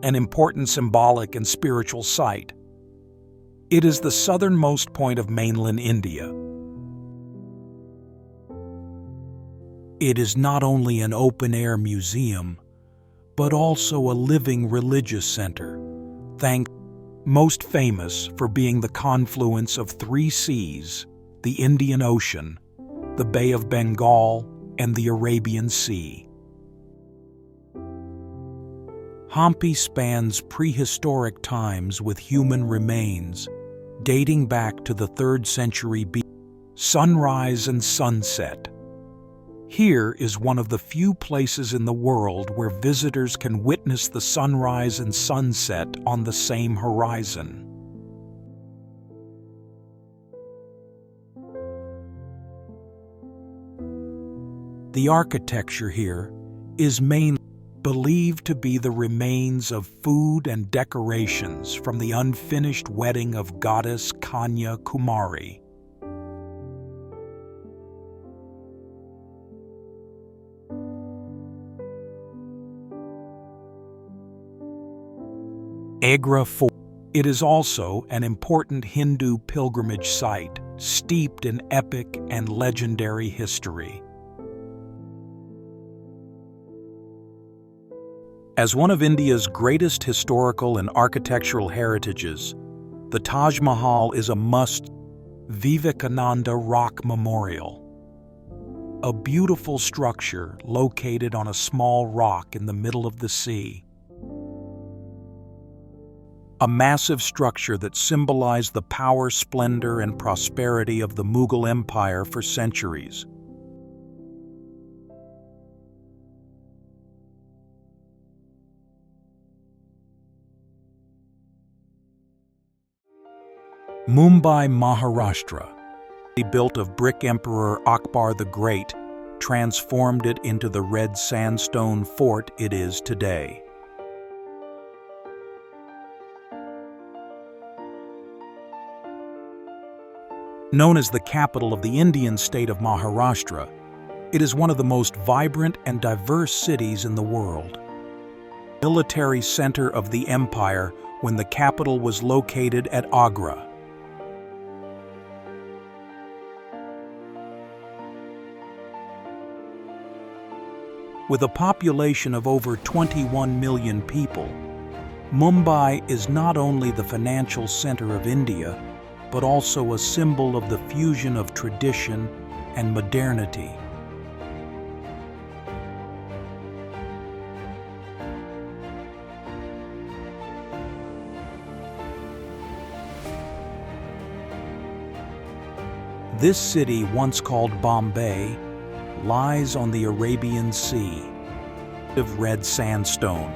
An important symbolic and spiritual site. It is the southernmost point of mainland India. It is not only an open-air museum, but also a living religious center, most famous for being the confluence of three seas, the Indian Ocean, the Bay of Bengal, and the Arabian Sea. Hampi spans prehistoric times with human remains, dating back to the 3rd century BC. Sunrise and sunset. Here is one of the few places in the world where visitors can witness the sunrise and sunset on the same horizon. The architecture here is mainly believed to be the remains of food and decorations from the unfinished wedding of goddess Kanya Kumari. Agra Fort. It is also an important Hindu pilgrimage site, steeped in epic and legendary history. As one of India's greatest historical and architectural heritages, the Taj Mahal is a must. Vivekananda Rock Memorial. A beautiful structure located on a small rock in the middle of the sea. A massive structure that symbolized the power, splendor, and prosperity of the Mughal Empire for centuries. Mumbai, Maharashtra. Built of brick Emperor Akbar the Great, transformed it into the red sandstone fort it is today. Known as the capital of the Indian state of Maharashtra, it is one of the most vibrant and diverse cities in the world. Military center of the empire when the capital was located at Agra. With a population of over 21 million people, Mumbai is not only the financial center of India, but also a symbol of the fusion of tradition and modernity. This city, once called Bombay, lies on the Arabian Sea, of red sandstone.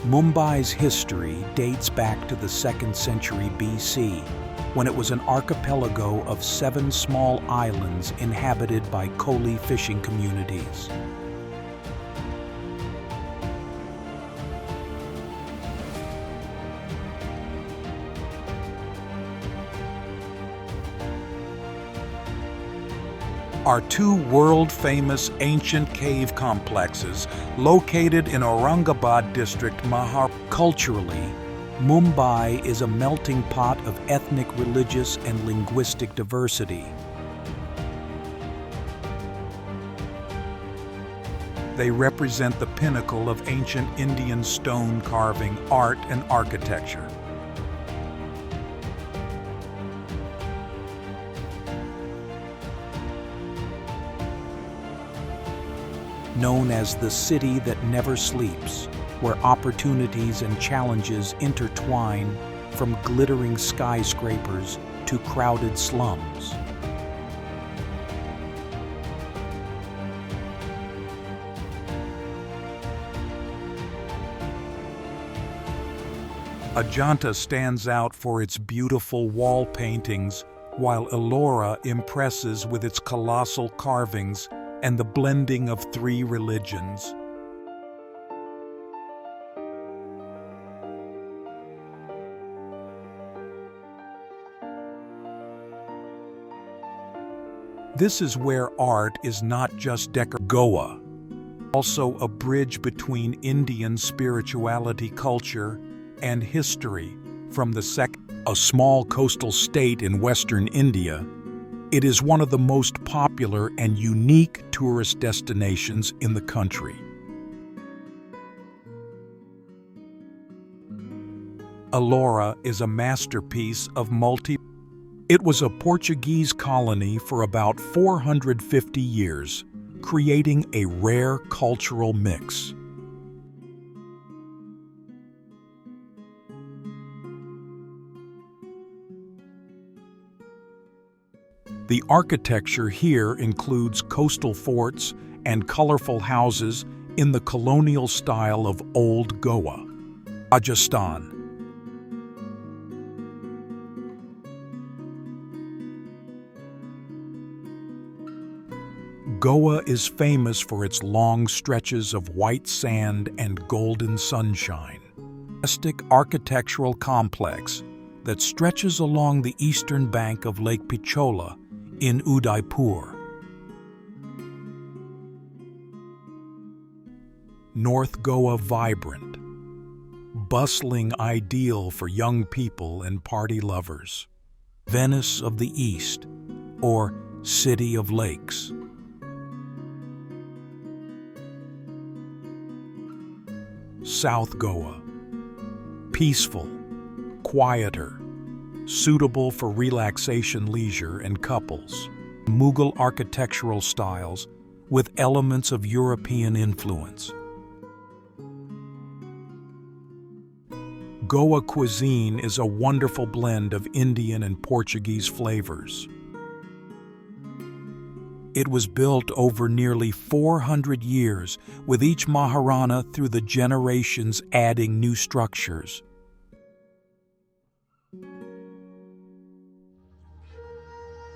Mumbai's history dates back to the 2nd century BC, when it was an archipelago of 7 small islands inhabited by Koli fishing communities. Are 2 world-famous ancient cave complexes located in Aurangabad district, Maharashtra. Culturally, Mumbai is a melting pot of ethnic, religious, and linguistic diversity. They represent the pinnacle of ancient Indian stone carving, art, and architecture. Known as the city that never sleeps, where opportunities and challenges intertwine from glittering skyscrapers to crowded slums. Ajanta stands out for its beautiful wall paintings, while Ellora impresses with its colossal carvings and the blending of 3 religions. This is where art is not just Goa, also a bridge between Indian spirituality, culture, and history. From a small coastal state in western India, it is one of the most popular and unique tourist destinations in the country. Ellora is a masterpiece of It was a Portuguese colony for about 450 years, creating a rare cultural mix. The architecture here includes coastal forts and colorful houses in the colonial style of Old Goa, Rajasthan. Goa is famous for its long stretches of white sand and golden sunshine. Majestic architectural complex that stretches along the eastern bank of Lake Pichola in Udaipur. North Goa vibrant, bustling, ideal for young people and party lovers. Venice of the East, or City of Lakes. South Goa, peaceful, quieter, suitable for relaxation, leisure, and couples. Mughal architectural styles with elements of European influence. Goa cuisine is a wonderful blend of Indian and Portuguese flavors. It was built over nearly 400 years, with each Maharana through the generations adding new structures.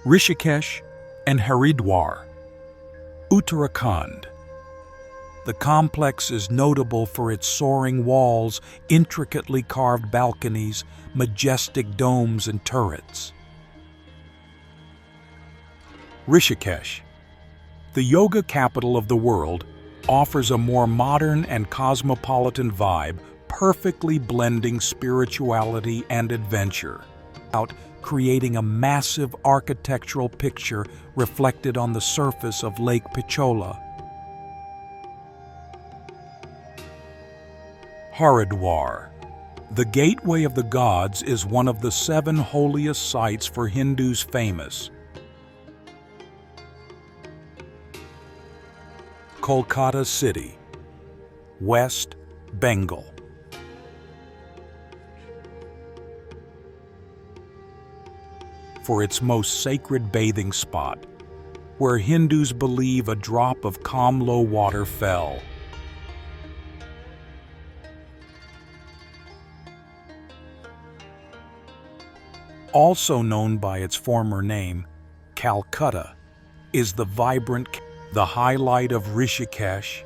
Rishikesh and Haridwar, Uttarakhand. The complex is notable for its soaring walls, intricately carved balconies, majestic domes and turrets. Rishikesh, the yoga capital of the world, offers a more modern and cosmopolitan vibe, perfectly blending spirituality and adventure, creating a massive architectural picture reflected on the surface of Lake Pichola. Haridwar, the gateway of the gods, is one of the 7 holiest sites for Hindus famous. Kolkata City, West Bengal. For its most sacred bathing spot, where Hindus believe a drop of calm low water fell. Also known by its former name, Calcutta, is the vibrant. The highlight of Rishikesh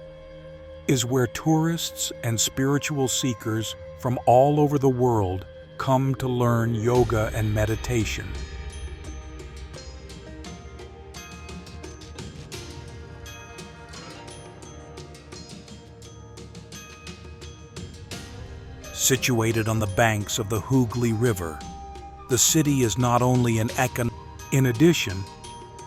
is where tourists and spiritual seekers from all over the world come to learn yoga and meditation. Situated on the banks of the Hooghly River, the city is not only an In addition,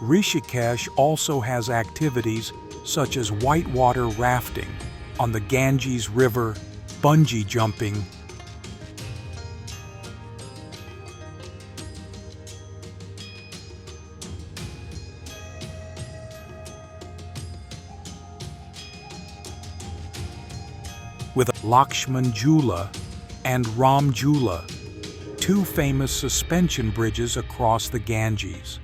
Rishikesh also has activities such as whitewater rafting on the Ganges River, bungee jumping, with Lakshman Jhula and Ram Jhula, two famous suspension bridges across the Ganges.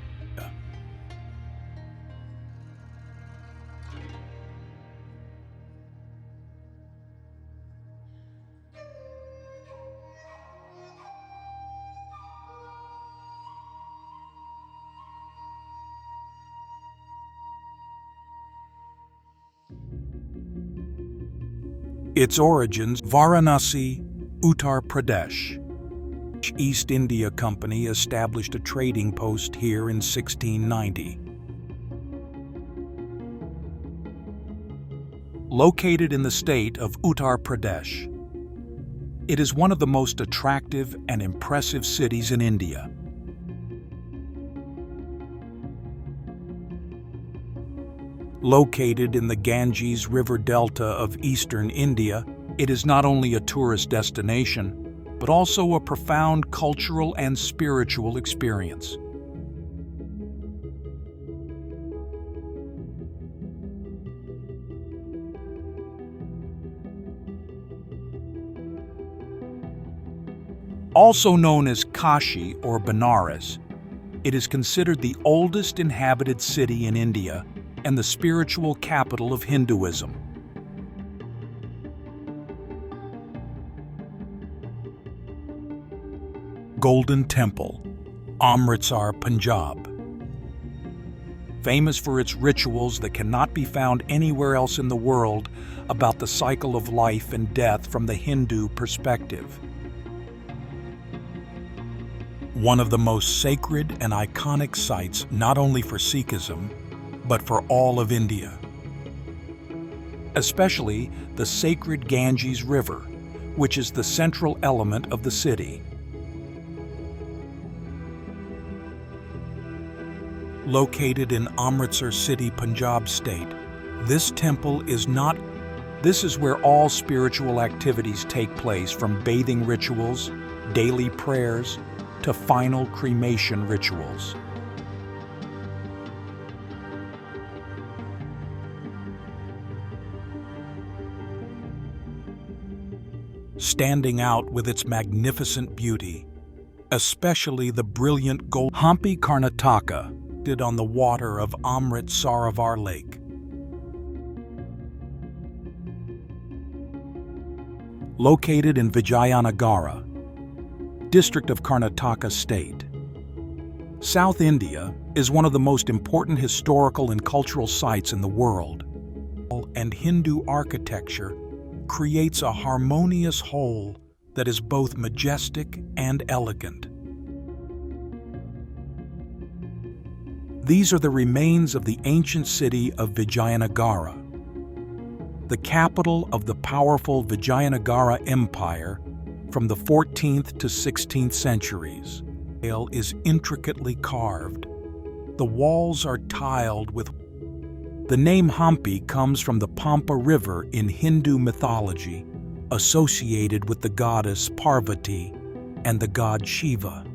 Its origins, Varanasi, Uttar Pradesh. East India Company established a trading post here in 1690. Located in the state of Uttar Pradesh, it is one of the most attractive and impressive cities in India. Located in the Ganges River delta of eastern India, it is not only a tourist destination, but also a profound cultural and spiritual experience. Also known as Kashi or Benares, it is considered the oldest inhabited city in India and the spiritual capital of Hinduism. Golden Temple, Amritsar, Punjab. Famous for its rituals that cannot be found anywhere else in the world about the cycle of life and death from the Hindu perspective. One of the most sacred and iconic sites not only for Sikhism, but for all of India. Especially the sacred Ganges River, which is the central element of the city. Located in Amritsar city, Punjab state, this temple is where all spiritual activities take place, from bathing rituals, daily prayers, to final cremation rituals. Standing out with its magnificent beauty, especially the brilliant gold Hampi, Karnataka, on the water of Amrit Sarovar Lake. Located in Vijayanagara, district of Karnataka state, South India is one of the most important historical and cultural sites in the world, and Hindu architecture creates a harmonious whole that is both majestic and elegant. These are the remains of the ancient city of Vijayanagara, the capital of the powerful Vijayanagara Empire from the 14th to 16th centuries. It is intricately carved. The walls are tiled with. The name Hampi comes from the Pampa River in Hindu mythology, associated with the goddess Parvati and the god Shiva.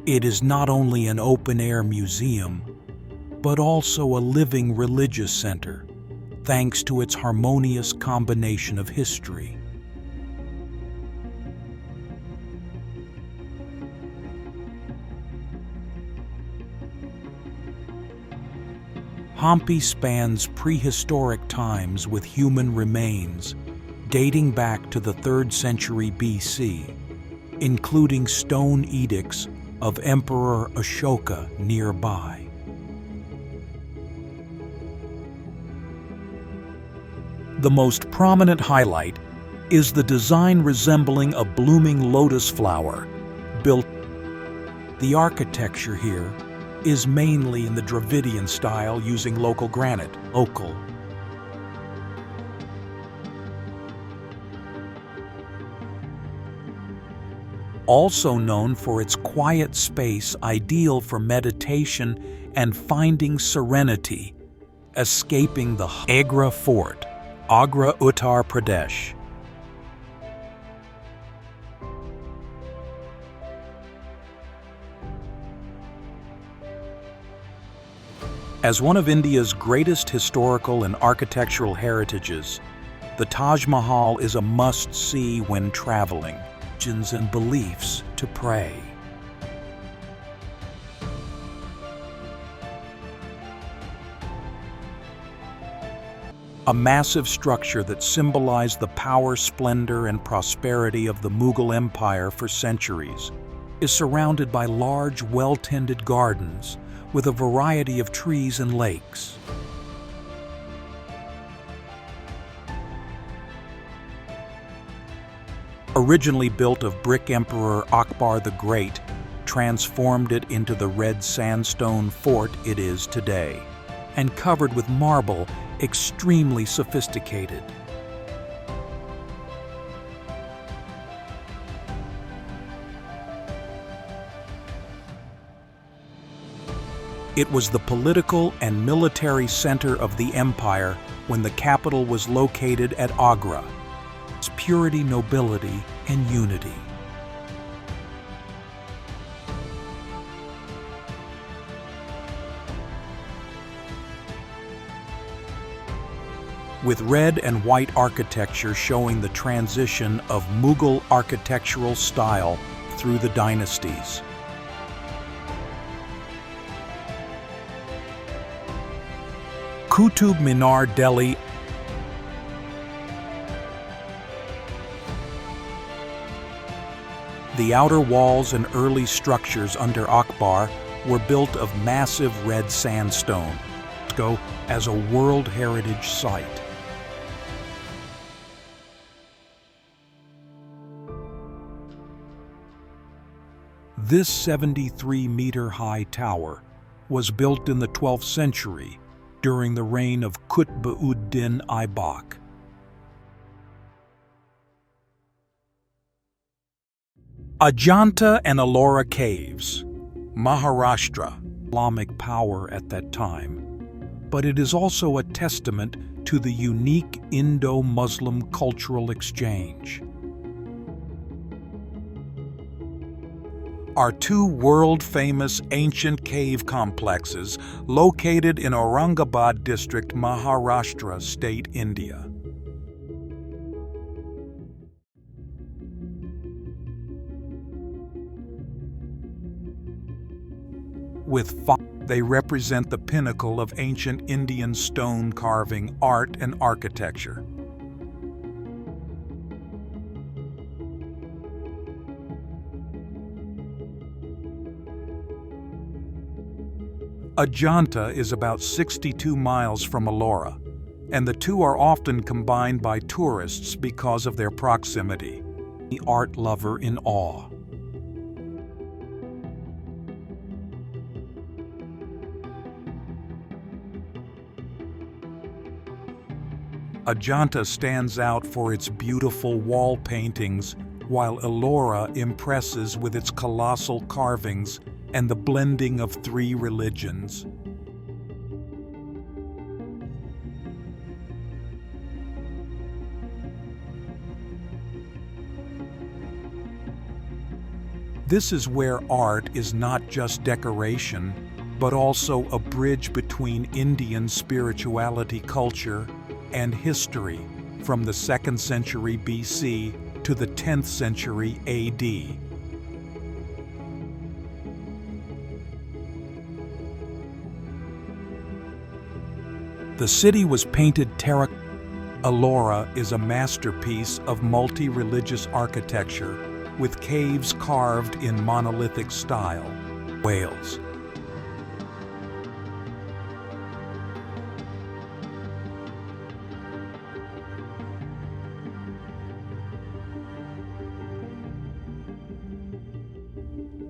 It is not only an open-air museum, but also a living religious center, thanks to its harmonious combination of history. Hampi spans prehistoric times with human remains dating back to the 3rd century BC, including stone edicts of Emperor Ashoka nearby. The most prominent highlight is the design resembling a blooming lotus flower built. The architecture here is mainly in the Dravidian style using local granite. Also known for its quiet space ideal for meditation and finding serenity, escaping the Agra Fort, Agra, Uttar Pradesh. As one of India's greatest historical and architectural heritages, the Taj Mahal is a must-see when traveling. Religions and beliefs to pray. A massive structure that symbolized the power, splendor, and prosperity of the Mughal Empire for centuries, is surrounded by large, well-tended gardens with a variety of trees and lakes. Originally built of brick, Emperor Akbar the Great transformed it into the red sandstone fort it is today, and covered with marble, extremely sophisticated. It was the political and military center of the empire when the capital was located at Agra. Its purity, nobility, and unity. With red and white architecture showing the transition of Mughal architectural style through the dynasties. Qutub Minar, Delhi. The outer walls and early structures under Akbar were built of massive red sandstone, as a World Heritage Site. This 73-meter-high tower was built in the 12th century during the reign of Qutb-ud-Din Aibak. Ajanta and Ellora Caves, Maharashtra, Islamic power at that time, but it is also a testament to the unique Indo-Muslim cultural exchange. Are two world-famous ancient cave complexes located in Aurangabad district, Maharashtra state, India. They represent the pinnacle of ancient Indian stone carving, art, and architecture. Ajanta is about 62 miles from Ellora, and the two are often combined by tourists because of their proximity. The art lover in awe. Ajanta stands out for its beautiful wall paintings, while Ellora impresses with its colossal carvings and the blending of three religions. This is where art is not just decoration, but also a bridge between Indian spirituality, culture, and history from the 2nd century BC to the 10th century AD. The city was painted terracotta. Ellora is a masterpiece of multi-religious architecture with caves carved in monolithic style. Wales.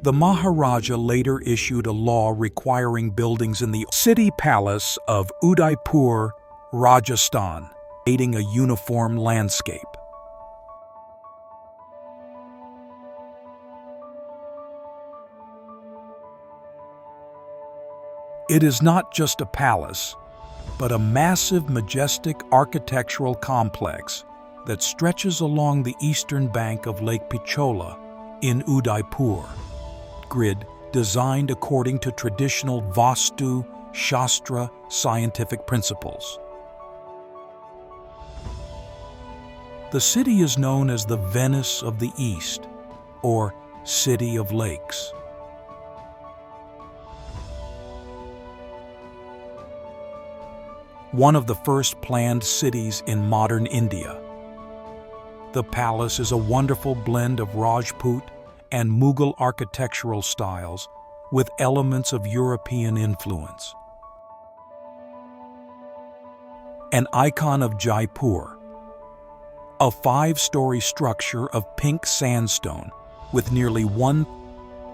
The Maharaja later issued a law requiring buildings in the city palace of Udaipur, Rajasthan, creating a uniform landscape. It is not just a palace, but a massive, majestic architectural complex that stretches along the eastern bank of Lake Pichola in Udaipur. Grid designed according to traditional Vastu Shastra scientific principles. The city is known as the Venice of the East, or City of Lakes. One of the first planned cities in modern India. The palace is a wonderful blend of Rajput and Mughal architectural styles with elements of European influence. An icon of Jaipur, a 5-story structure of pink sandstone with nearly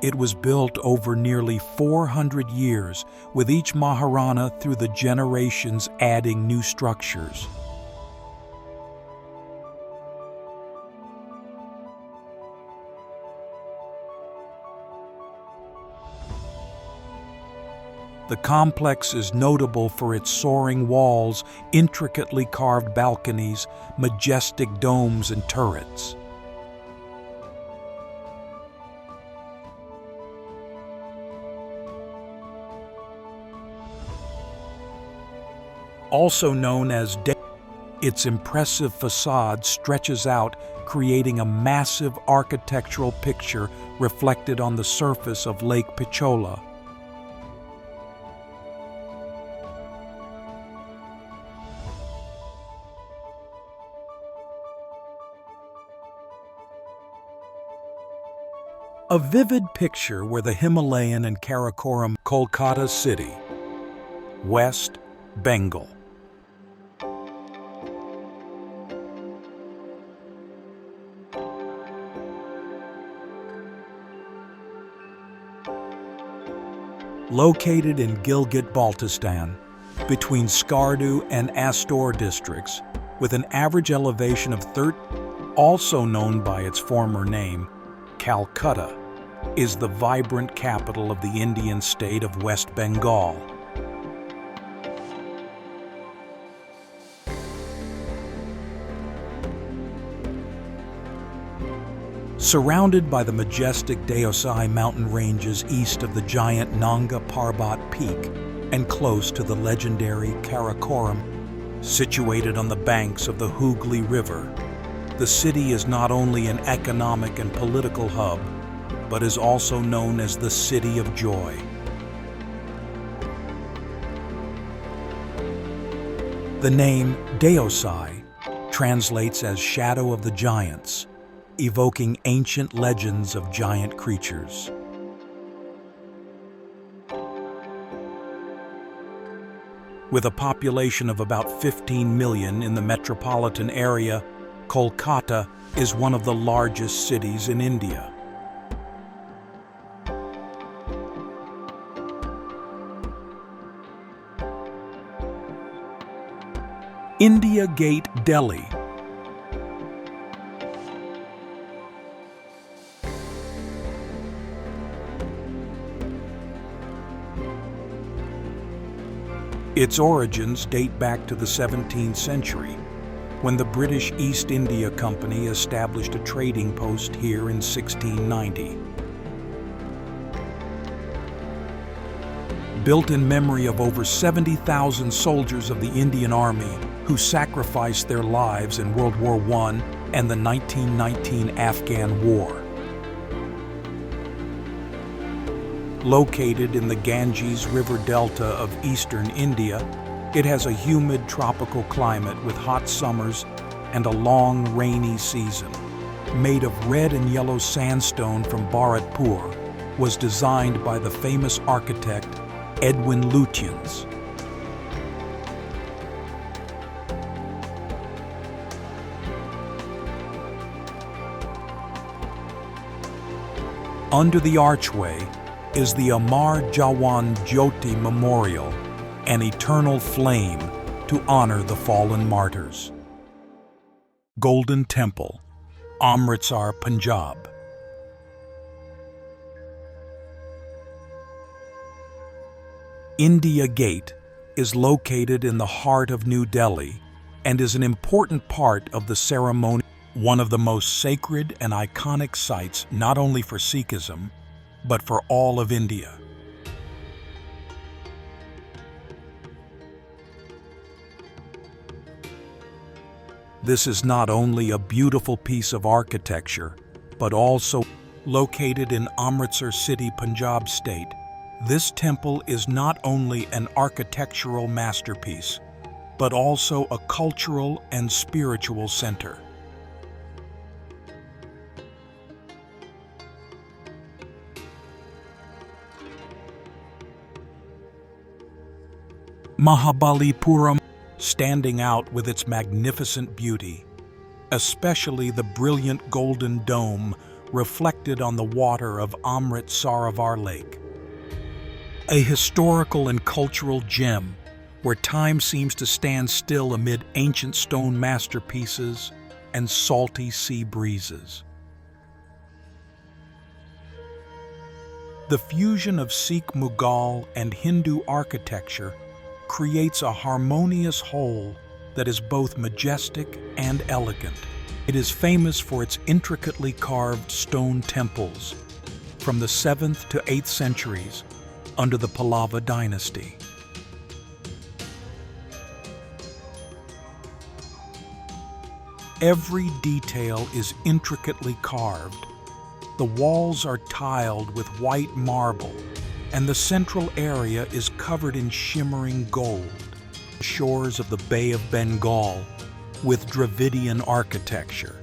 It was built over nearly 400 years, with each Maharana through the generations adding new structures. The complex is notable for its soaring walls, intricately carved balconies, majestic domes and turrets. Also known as its impressive facade stretches out, creating a massive architectural picture reflected on the surface of Lake Pichola. A vivid picture where the Himalayan and Karakoram, Kolkata City, West Bengal. Located in Gilgit-Baltistan, between Skardu and Astor districts, with an average elevation of also known by its former name, Calcutta, is the vibrant capital of the Indian state of West Bengal. Surrounded by the majestic Deosai mountain ranges east of the giant Nanga Parbat Peak and close to the legendary Karakoram, situated on the banks of the Hooghly River, the city is not only an economic and political hub, but is also known as the City of Joy. The name Deosai translates as Shadow of the Giants, evoking ancient legends of giant creatures. With a population of about 15 million in the metropolitan area, Kolkata is one of the largest cities in India. India Gate, Delhi. Its origins date back to the 17th century, when the British East India Company established a trading post here in 1690. Built in memory of over 70,000 soldiers of the Indian Army who sacrificed their lives in World War I and the 1919 Afghan War. Located in the Ganges River delta of eastern India, It has a humid tropical climate with hot summers and a long rainy season. Made of red and yellow sandstone from Bharatpur, was designed by the famous architect Edwin Lutyens. Under the archway is the Amar Jawan Jyoti Memorial, an eternal flame to honor the fallen martyrs. Golden Temple, Amritsar, Punjab. India Gate is located in the heart of New Delhi and is an important part of the ceremony, one of the most sacred and iconic sites not only for Sikhism, but for all of India. This is not only a beautiful piece of architecture, but also located in Amritsar city, Punjab state. This temple is not only an architectural masterpiece, but also a cultural and spiritual center. Mahabalipuram, standing out with its magnificent beauty, especially the brilliant golden dome reflected on the water of Amrit Sarovar Lake. A historical and cultural gem where time seems to stand still amid ancient stone masterpieces and salty sea breezes. The fusion of Sikh Mughal and Hindu architecture creates a harmonious whole that is both majestic and elegant. It is famous for its intricately carved stone temples from the 7th to 8th centuries under the Pallava dynasty. Every detail is intricately carved. The walls are tiled with white marble, and the central area is covered in shimmering gold. The shores of the Bay of Bengal with Dravidian architecture.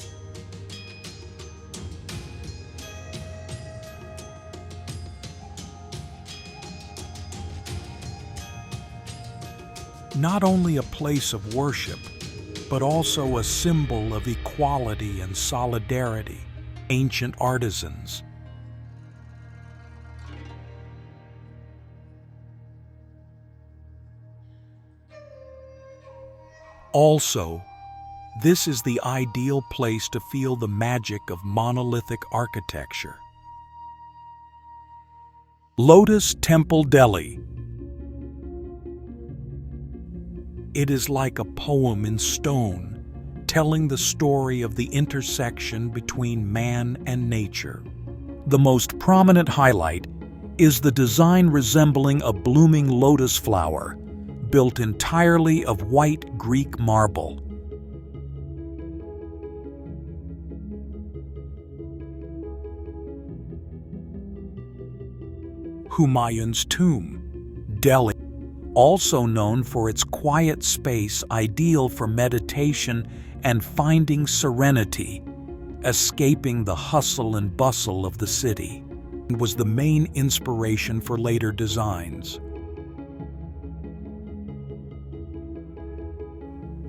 Not only a place of worship, but also a symbol of equality and solidarity. Ancient artisans. Also, this is the ideal place to feel the magic of monolithic architecture. Lotus Temple, Delhi. It is like a poem in stone, telling the story of the intersection between man and nature. The most prominent highlight is the design resembling a blooming lotus flower, built entirely of white Greek marble. Humayun's Tomb, Delhi. Also known for its quiet space ideal for meditation and finding serenity, escaping the hustle and bustle of the city, was the main inspiration for later designs.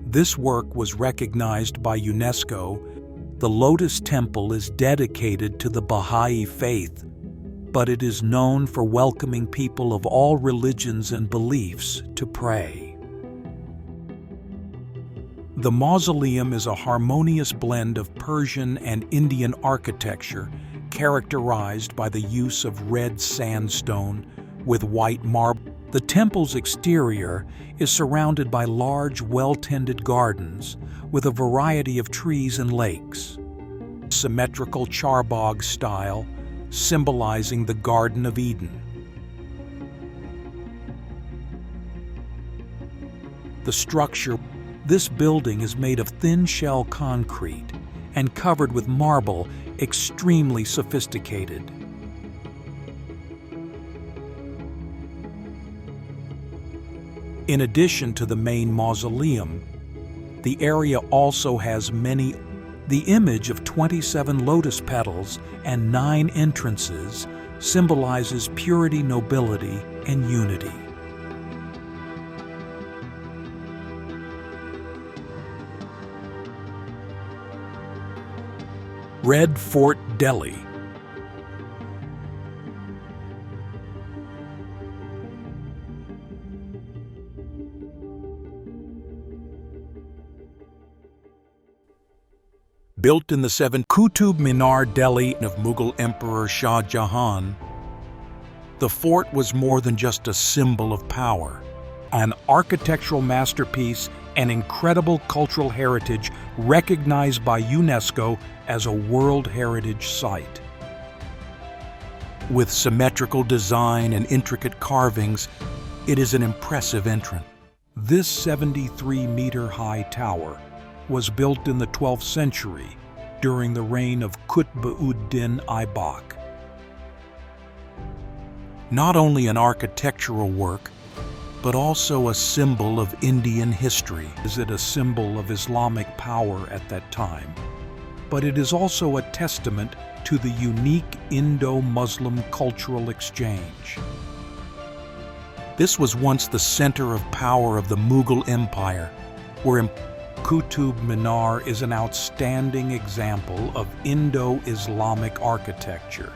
This work was recognized by UNESCO. The Lotus Temple is dedicated to the Baha'i faith, but it is known for welcoming people of all religions and beliefs to pray. The mausoleum is a harmonious blend of Persian and Indian architecture characterized by the use of red sandstone with white marble. The temple's exterior is surrounded by large, well-tended gardens with a variety of trees and lakes. Symmetrical charbagh style, symbolizing the Garden of Eden. The structure, this building is made of thin shell concrete and covered with marble, extremely sophisticated. In addition to the main mausoleum, the area also has the image of 27 lotus petals and 9 entrances symbolizes purity, nobility, and unity. Red Fort Delhi. Built in the Qutub Minar Delhi of Mughal Emperor Shah Jahan, the fort was more than just a symbol of power, an architectural masterpiece and incredible cultural heritage recognized by UNESCO as a World Heritage Site. With symmetrical design and intricate carvings, it is an impressive entrance. This 73-meter-high tower was built in the 12th century during the reign of Qutb-ud-Din Aibak. Not only an architectural work, but also a symbol of Indian history. Is it a symbol of Islamic power at that time? But it is also a testament to the unique Indo-Muslim cultural exchange. This was once the center of power of the Mughal Empire, where Qutub Minar is an outstanding example of Indo-Islamic architecture.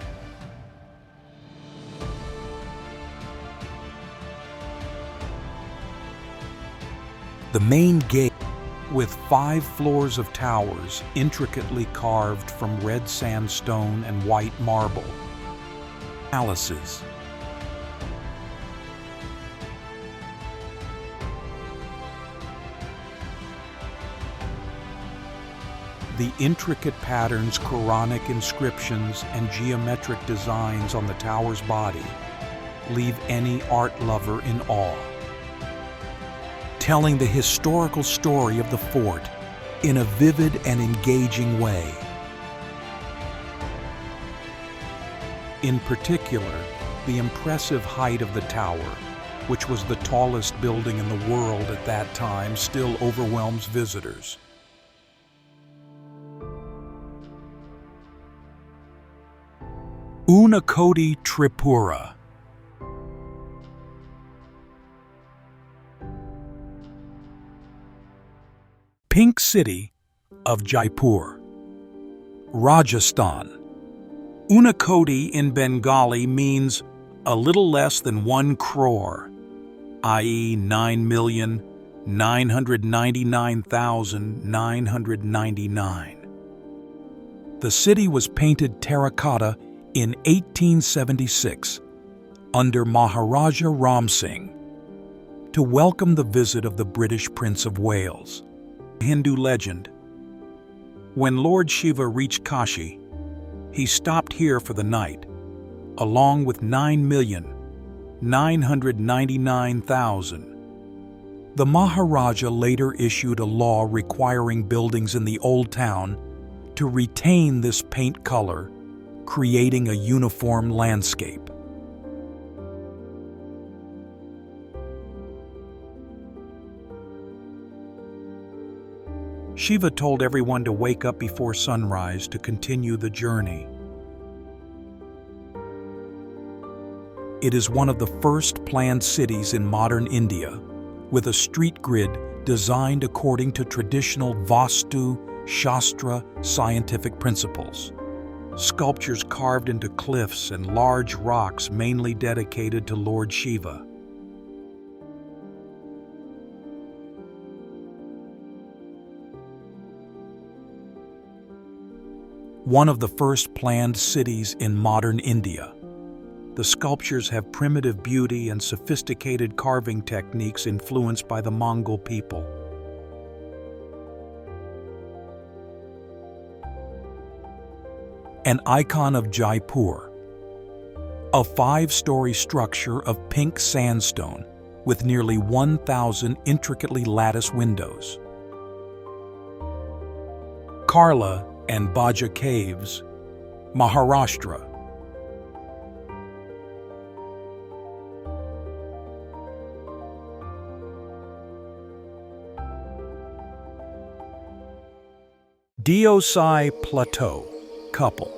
The main gate, with 5 floors of towers intricately carved from red sandstone and white marble. Palaces. The intricate patterns, Quranic inscriptions, and geometric designs on the tower's body leave any art lover in awe, telling the historical story of the fort in a vivid and engaging way. In particular, the impressive height of the tower, which was the tallest building in the world at that time, still overwhelms visitors. Unakoti, Tripura. Pink City of Jaipur, Rajasthan. Unakoti in Bengali means a little less than 1 crore, i.e. 9,999,999. The city was painted terracotta in 1876 under Maharaja Ram Singh to welcome the visit of the British Prince of Wales. Hindu legend. When Lord Shiva reached Kashi, he stopped here for the night, along with 9,999,000. The Maharaja later issued a law requiring buildings in the Old Town to retain this paint color, creating a uniform landscape. Shiva told everyone to wake up before sunrise to continue the journey. It is one of the first planned cities in modern India, with a street grid designed according to traditional Vastu Shastra scientific principles. Sculptures carved into cliffs and large rocks mainly dedicated to Lord Shiva. One of the first planned cities in modern India, the sculptures have primitive beauty and sophisticated carving techniques influenced by the Mongol people. An icon of Jaipur, a 5-story structure of pink sandstone with nearly 1,000 intricately latticed windows. Karla and Bodh Caves, Maharashtra. Dudhsagar Plateau, Couple.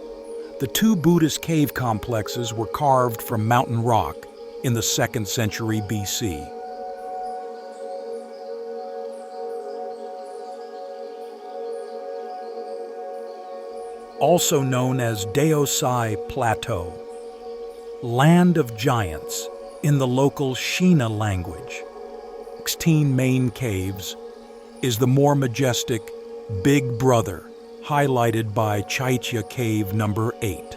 The two Buddhist cave complexes were carved from mountain rock in the 2nd century BC. Also known as Dudhsagar Plateau, Land of Giants in the local Shina language. 16 main caves is the more majestic Big Brother, highlighted by Chaitya Cave number 8.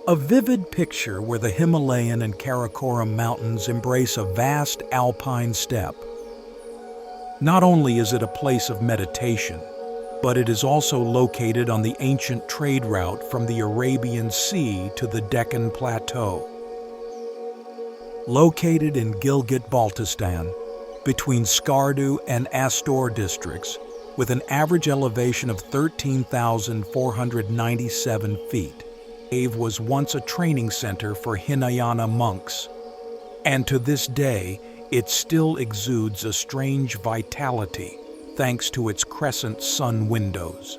A vivid picture where the Himalayan and Karakoram mountains embrace a vast alpine steppe. Not only is it a place of meditation, but it is also located on the ancient trade route from the Arabian Sea to the Deccan Plateau. Located in Gilgit-Baltistan, between Skardu and Astor districts, with an average elevation of 13,497 feet, the cave was once a training center for Hinayana monks, and to this day it still exudes a strange vitality thanks to its crescent sun windows.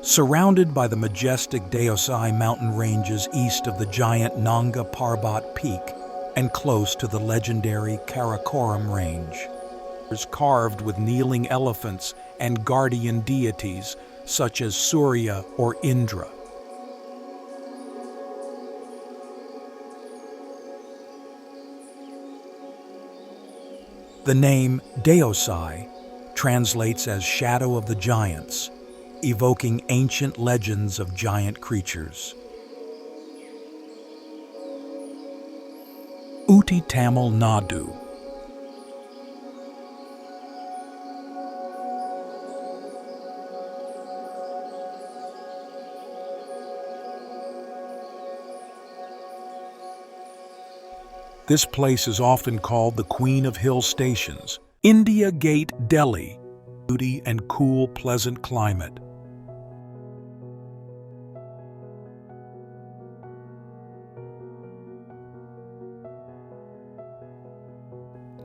Surrounded by the majestic Dudhsagar mountain ranges east of the giant Nanga Parbat Peak and close to the legendary Karakoram Range, is carved with kneeling elephants and guardian deities such as Surya or Indra. The name Dudhsagar translates as Shadow of the Giants, evoking ancient legends of giant creatures. Uti Tamil Nadu. This place is often called the Queen of Hill Stations. India Gate, Delhi. Beauty and cool, pleasant climate.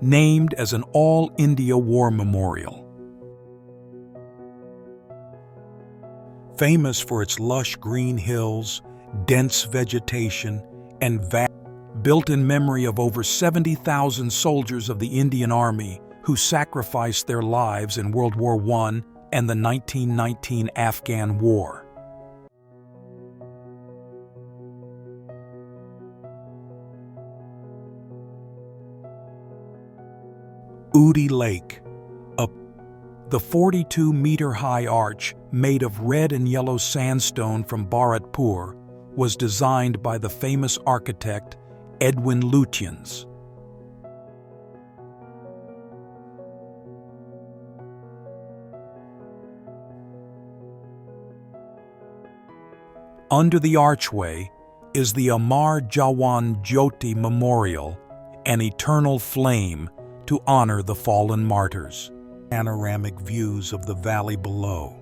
Named as an All-India War Memorial. Famous for its lush green hills, dense vegetation, and built in memory of over 70,000 soldiers of the Indian Army who sacrificed their lives in World War I and the 1919 Afghan War. Udi Lake, the 42-meter-high arch made of red and yellow sandstone from Bharatpur, was designed by the famous architect Edwin Lutyens. Under the archway is the Amar Jawan Jyoti Memorial, an eternal flame to honor the fallen martyrs. Panoramic views of the valley below.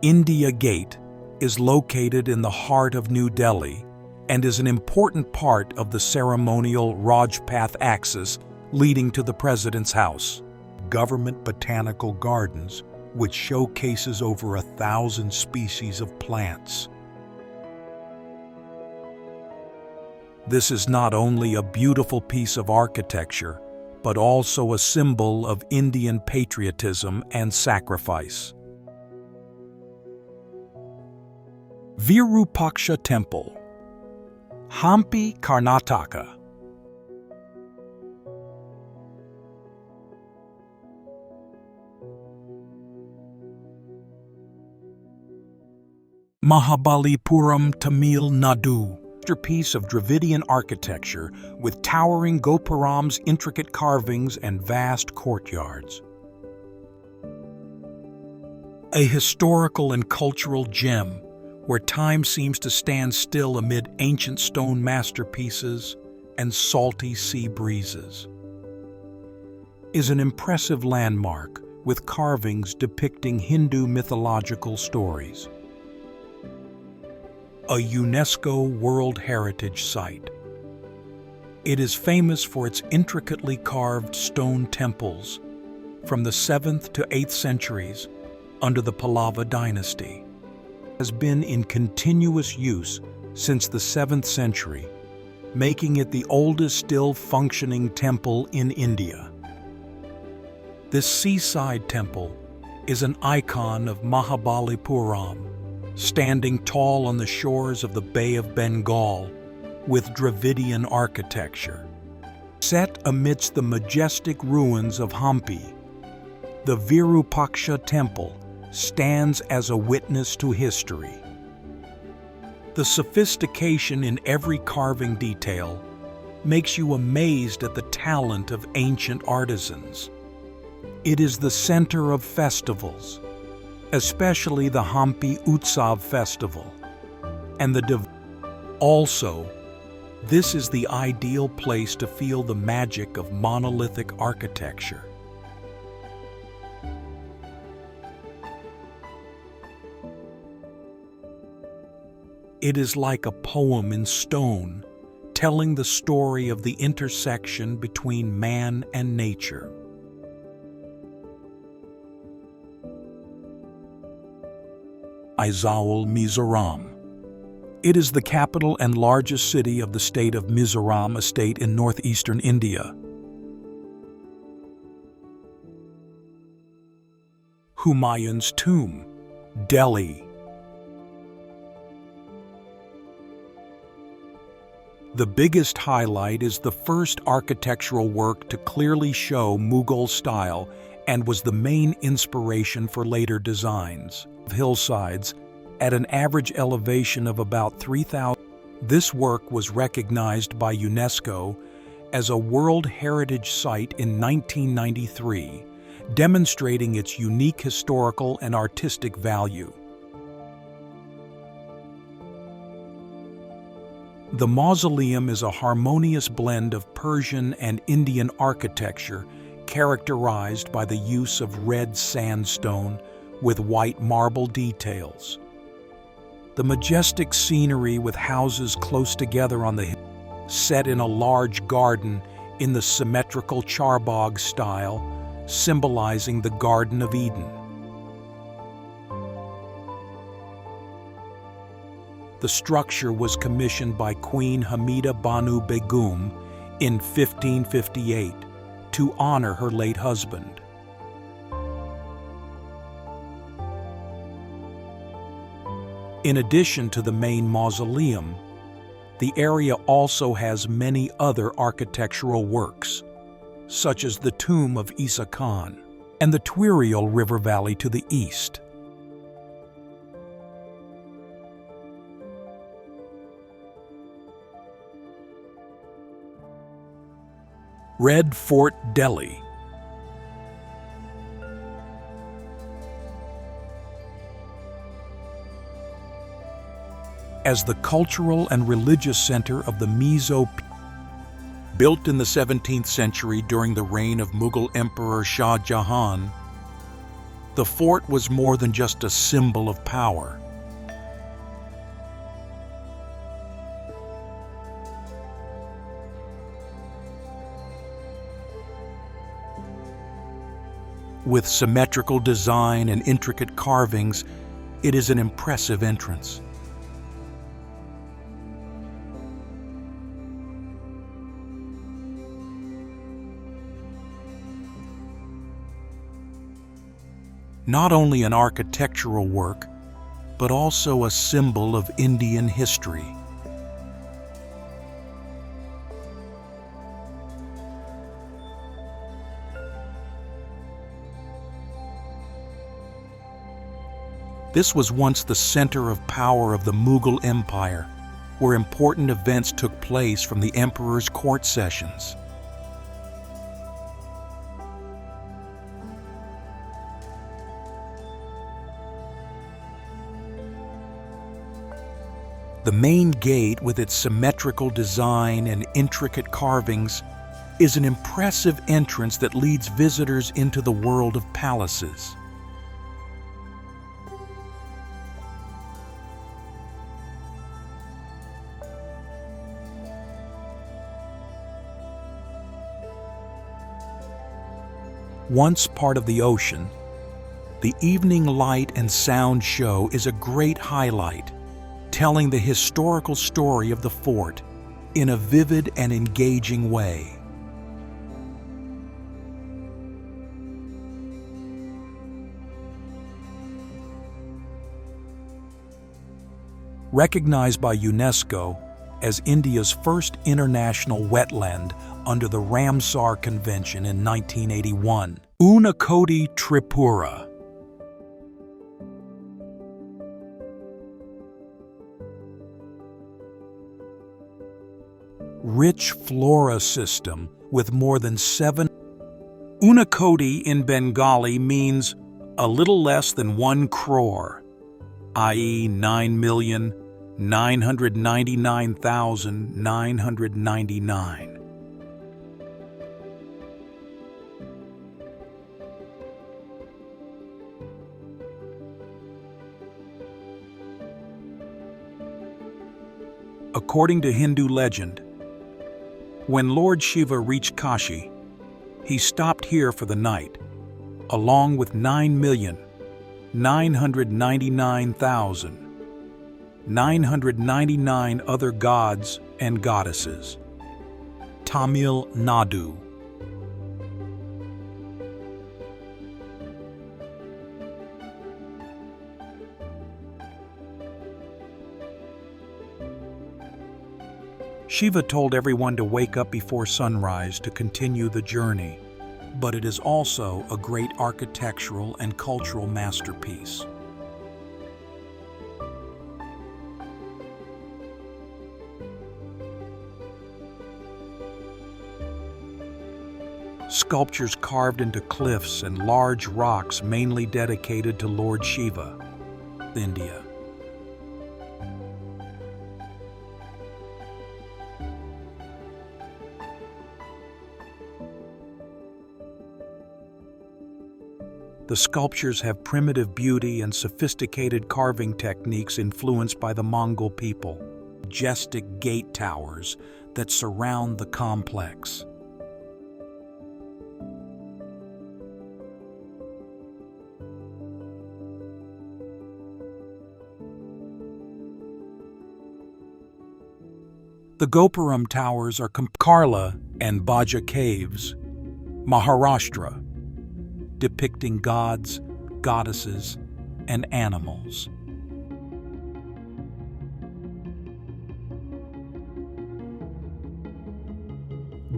India Gate is located in the heart of New Delhi and is an important part of the ceremonial Rajpath axis leading to the President's house. Government Botanical Gardens, which showcases over 1,000 species of plants. This is not only a beautiful piece of architecture, but also a symbol of Indian patriotism and sacrifice. Virupaksha Temple, Hampi, Karnataka. Mahabalipuram, Tamil Nadu. Masterpiece of Dravidian architecture with towering gopurams, intricate carvings, and vast courtyards. A historical and cultural gem where time seems to stand still amid ancient stone masterpieces and salty sea breezes. Is an impressive landmark with carvings depicting Hindu mythological stories. a UNESCO World Heritage Site. It is famous for its intricately carved stone temples from the 7th to 8th centuries under the Pallava dynasty. It has been in continuous use since the 7th century, making it the oldest still functioning temple in India. This seaside temple is an icon of Mahabalipuram, standing tall on the shores of the Bay of Bengal with Dravidian architecture. Set amidst the majestic ruins of Hampi, the Virupaksha temple stands as a witness to history. The sophistication in every carving detail makes you amazed at the talent of ancient artisans. It is the center of festivals, especially the Hampi Utsav festival, and also, this is the ideal place to feel the magic of monolithic architecture. It is like a poem in stone, telling the story of the intersection between man and nature. Aizaul, Mizoram. It is the capital and largest city of the state of Mizoram, a state in northeastern India. Humayun's tomb, Delhi. The biggest highlight is the first architectural work to clearly show Mughal style and was the main inspiration for later designs. Hillsides at an average elevation of about 3,000. This work was recognized by UNESCO as a World Heritage Site in 1993, demonstrating its unique historical and artistic value. The mausoleum is a harmonious blend of Persian and Indian architecture characterized by the use of red sandstone with white marble details. The majestic scenery with houses close together on the hill, set in a large garden in the symmetrical charbagh style, symbolizing the Garden of Eden. The structure was commissioned by Queen Hamida Banu Begum in 1558 to honor her late husband. In addition to the main mausoleum, the area also has many other architectural works, such as the tomb of Isa Khan and the Twirial River Valley to the east. Red Fort, Delhi. As the cultural and religious center of the Mizo, built in the 17th century during the reign of Mughal Emperor Shah Jahan, the fort was more than just a symbol of power. With symmetrical design and intricate carvings, it is an impressive entrance. Not only an architectural work, but also a symbol of Indian history. This was once the center of power of the Mughal Empire, where important events took place from the emperor's court sessions. The main gate, with its symmetrical design and intricate carvings, is an impressive entrance that leads visitors into the world of palaces. Once part of the ocean, the evening light and sound show is a great highlight, telling the historical story of the fort in a vivid and engaging way. Recognized by UNESCO as India's first international wetland under the Ramsar Convention in 1981, Unakoti, Tripura. Rich flora system with more than 7. Unakoti in Bengali means a little less than 1 crore, i.e. 9,999,999. According to Hindu legend, when Lord Shiva reached Kashi, he stopped here for the night, along with 9,999,999 other gods and goddesses. Tamil Nadu. Shiva told everyone to wake up before sunrise to continue the journey, but it is also a great architectural and cultural masterpiece. Sculptures carved into cliffs and large rocks mainly dedicated to Lord Shiva, India. The sculptures have primitive beauty and sophisticated carving techniques influenced by the Mongol people. Majestic gate towers that surround the complex. The Gopuram towers are Karla and Baja Caves, Maharashtra, depicting gods, goddesses, and animals.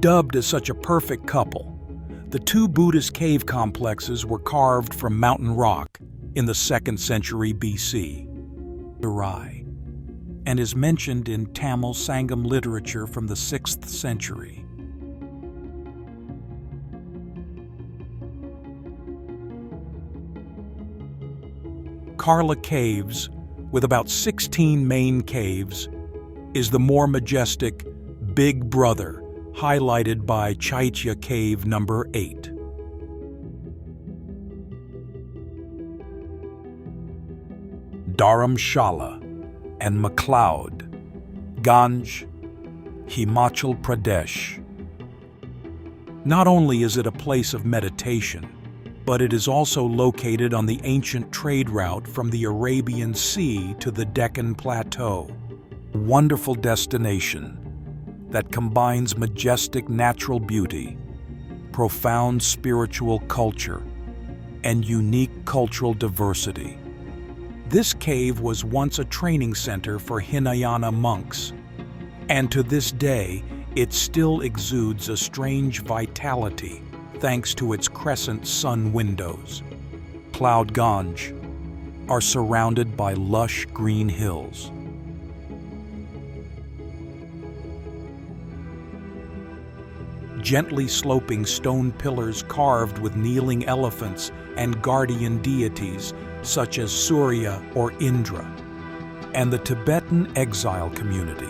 Dubbed as such a perfect couple, the two Buddhist cave complexes were carved from mountain rock in the 2nd century BC, and is mentioned in Tamil Sangam literature from the 6th century. Karla Caves, with about 16 main caves, is the more majestic Big Brother, highlighted by Chaitya Cave number 8. Dharamshala and McLeod, Ganj, Himachal Pradesh. Not only is it a place of meditation, but it is also located on the ancient trade route from the Arabian Sea to the Deccan Plateau. A wonderful destination that combines majestic natural beauty, profound spiritual culture, and unique cultural diversity. This cave was once a training center for Hinayana monks, and to this day it still exudes a strange vitality thanks to its crescent sun windows. Cloud Ganj are surrounded by lush green hills. Gently sloping stone pillars carved with kneeling elephants and guardian deities such as Surya or Indra, and the Tibetan exile community.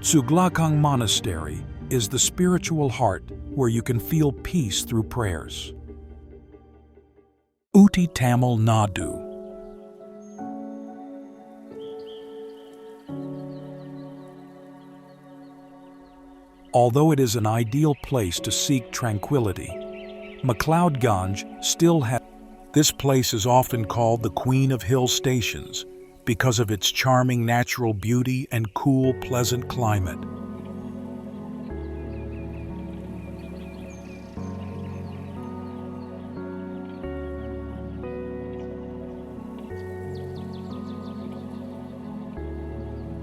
Tsuglakang Monastery is the spiritual heart where you can feel peace through prayers. Uti Tamil Nadu. Although it is an ideal place to seek tranquility, McLeodganj still has. This place is often called the Queen of Hill Stations because of its charming natural beauty and cool, pleasant climate.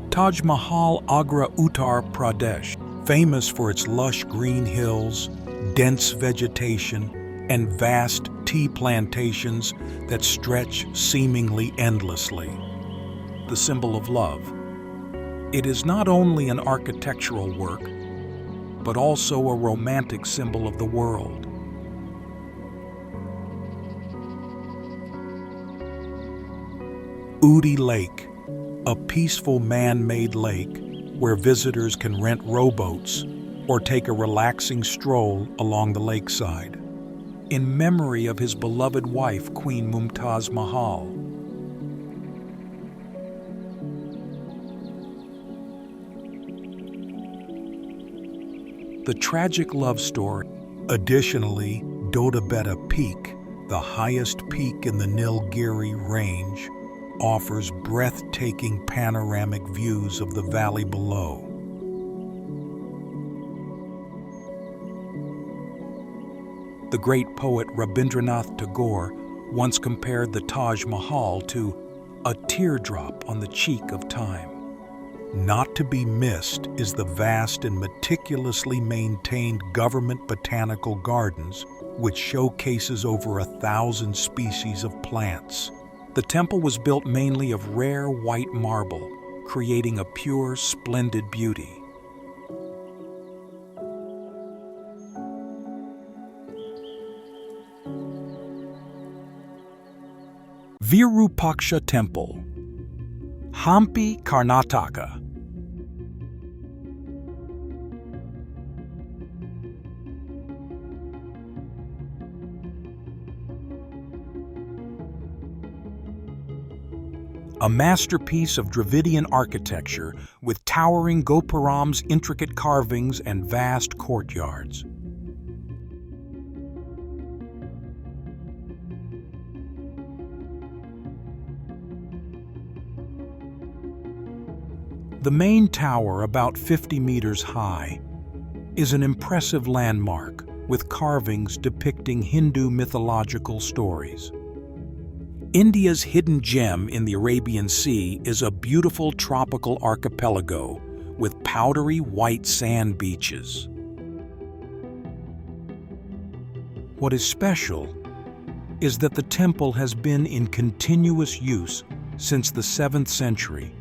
Taj Mahal, Agra, Uttar Pradesh, famous for its lush green hills, dense vegetation, and vast tea plantations that stretch seemingly endlessly. The symbol of love. It is not only an architectural work, but also a romantic symbol of the world. Udi Lake, a peaceful man-made lake where visitors can rent rowboats or take a relaxing stroll along the lakeside, in memory of his beloved wife, Queen Mumtaz Mahal. The tragic love story. Additionally, Dodabetta Peak, the highest peak in the Nilgiri Range, offers breathtaking panoramic views of the valley below. The great poet Rabindranath Tagore once compared the Taj Mahal to a teardrop on the cheek of time. Not to be missed is the vast and meticulously maintained government botanical gardens, which showcases over 1,000 species of plants. The temple was built mainly of rare white marble, creating a pure, splendid beauty. Virupaksha Temple, Hampi, Karnataka. A masterpiece of Dravidian architecture with towering gopurams, intricate carvings, and vast courtyards. The main tower, about 50 meters high, is an impressive landmark with carvings depicting Hindu mythological stories. India's hidden gem in the Arabian Sea is a beautiful tropical archipelago with powdery white sand beaches. What is special is that the temple has been in continuous use since the 7th century,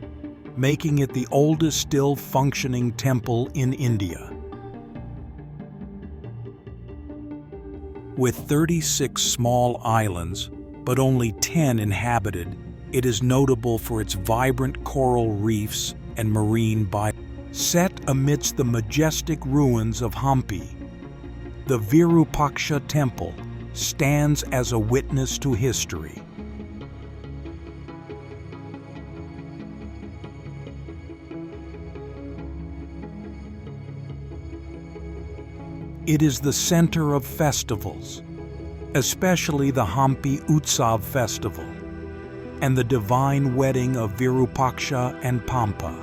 making it the oldest still functioning temple in India. With 36 small islands, but only 10 inhabited, it is notable for its vibrant coral reefs and marine biome. Set amidst the majestic ruins of Hampi, the Virupaksha Temple stands as a witness to history. It is the center of festivals, especially the Hampi Utsav Festival and the divine wedding of Virupaksha and Pampa.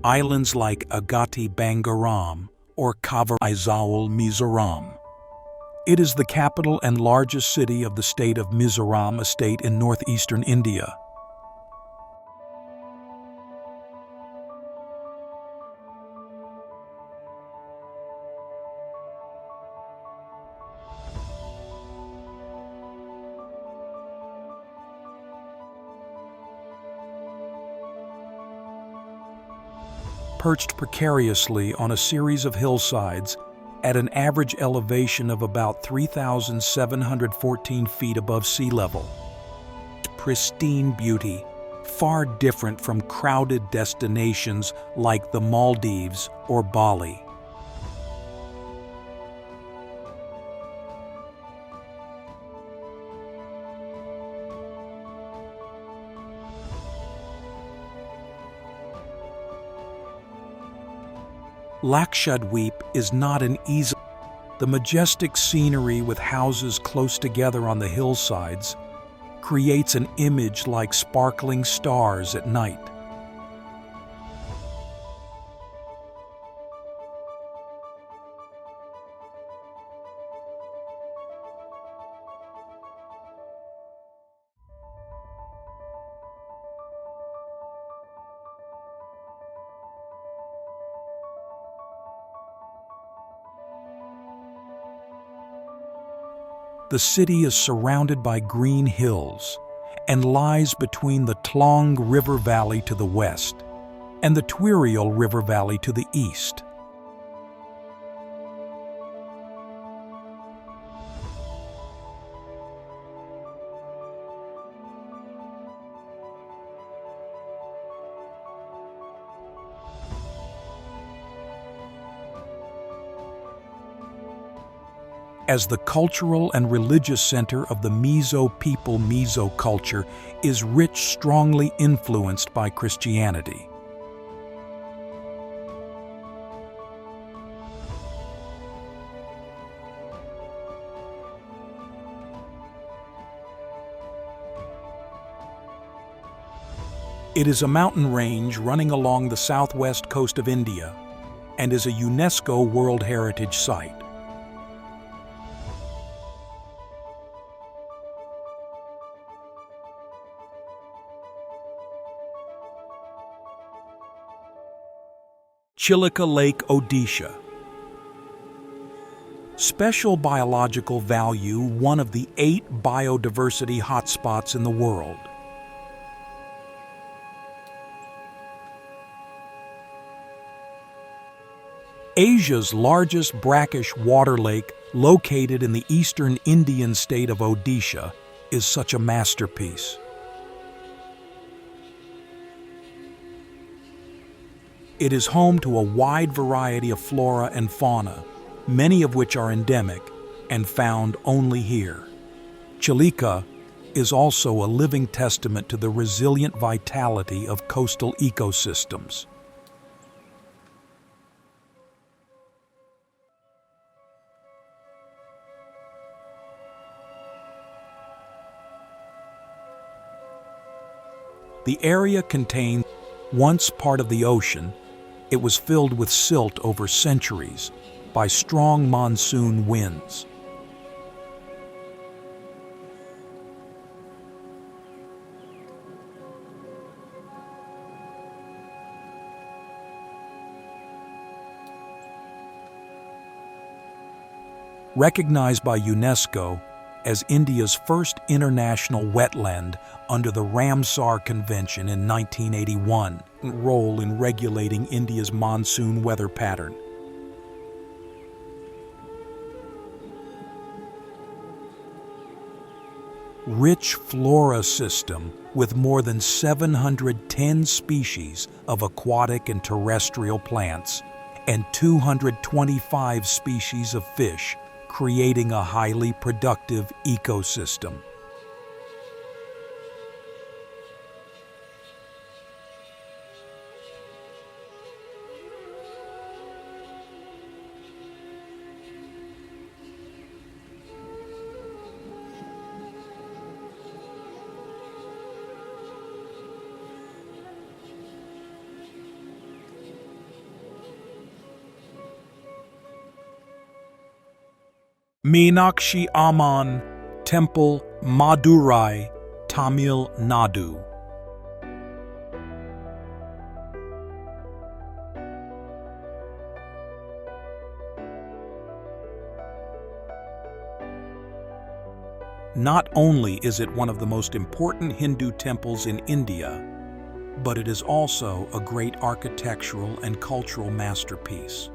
Islands like Agati Bangaram or Kavar Aizaul Mizoram. It is the capital and largest city of the state of Mizoram, a state in northeastern India. Perched precariously on a series of hillsides at an average elevation of about 3,714 feet above sea level. Pristine beauty, far different from crowded destinations like the Maldives or Bali. Lakshadweep is not an easy. The majestic scenery with houses close together on the hillsides creates an image like sparkling stars at night. The city is surrounded by green hills and lies between the Tlong River Valley to the west and the Twiriel River Valley to the east. As the cultural and religious center of the Mizo people, Mizo culture is rich, strongly influenced by Christianity. It is a mountain range running along the southwest coast of India and is a UNESCO World Heritage Site. Chilika Lake, Odisha. Special biological value, one of the 8 biodiversity hotspots in the world. Asia's largest brackish water lake, located in the eastern Indian state of Odisha, is such a masterpiece. It is home to a wide variety of flora and fauna, many of which are endemic and found only here. Chilika is also a living testament to the resilient vitality of coastal ecosystems. The area contains, once part of the ocean, it was filled with silt over centuries by strong monsoon winds. Recognized by UNESCO as India's first international wetland under the Ramsar Convention in 1981, role in regulating India's monsoon weather pattern. Rich flora system with more than 710 species of aquatic and terrestrial plants and 225 species of fish, creating a highly productive ecosystem. Meenakshi Amman Temple, Madurai, Tamil Nadu. Not only is it one of the most important Hindu temples in India, but it is also a great architectural and cultural masterpiece.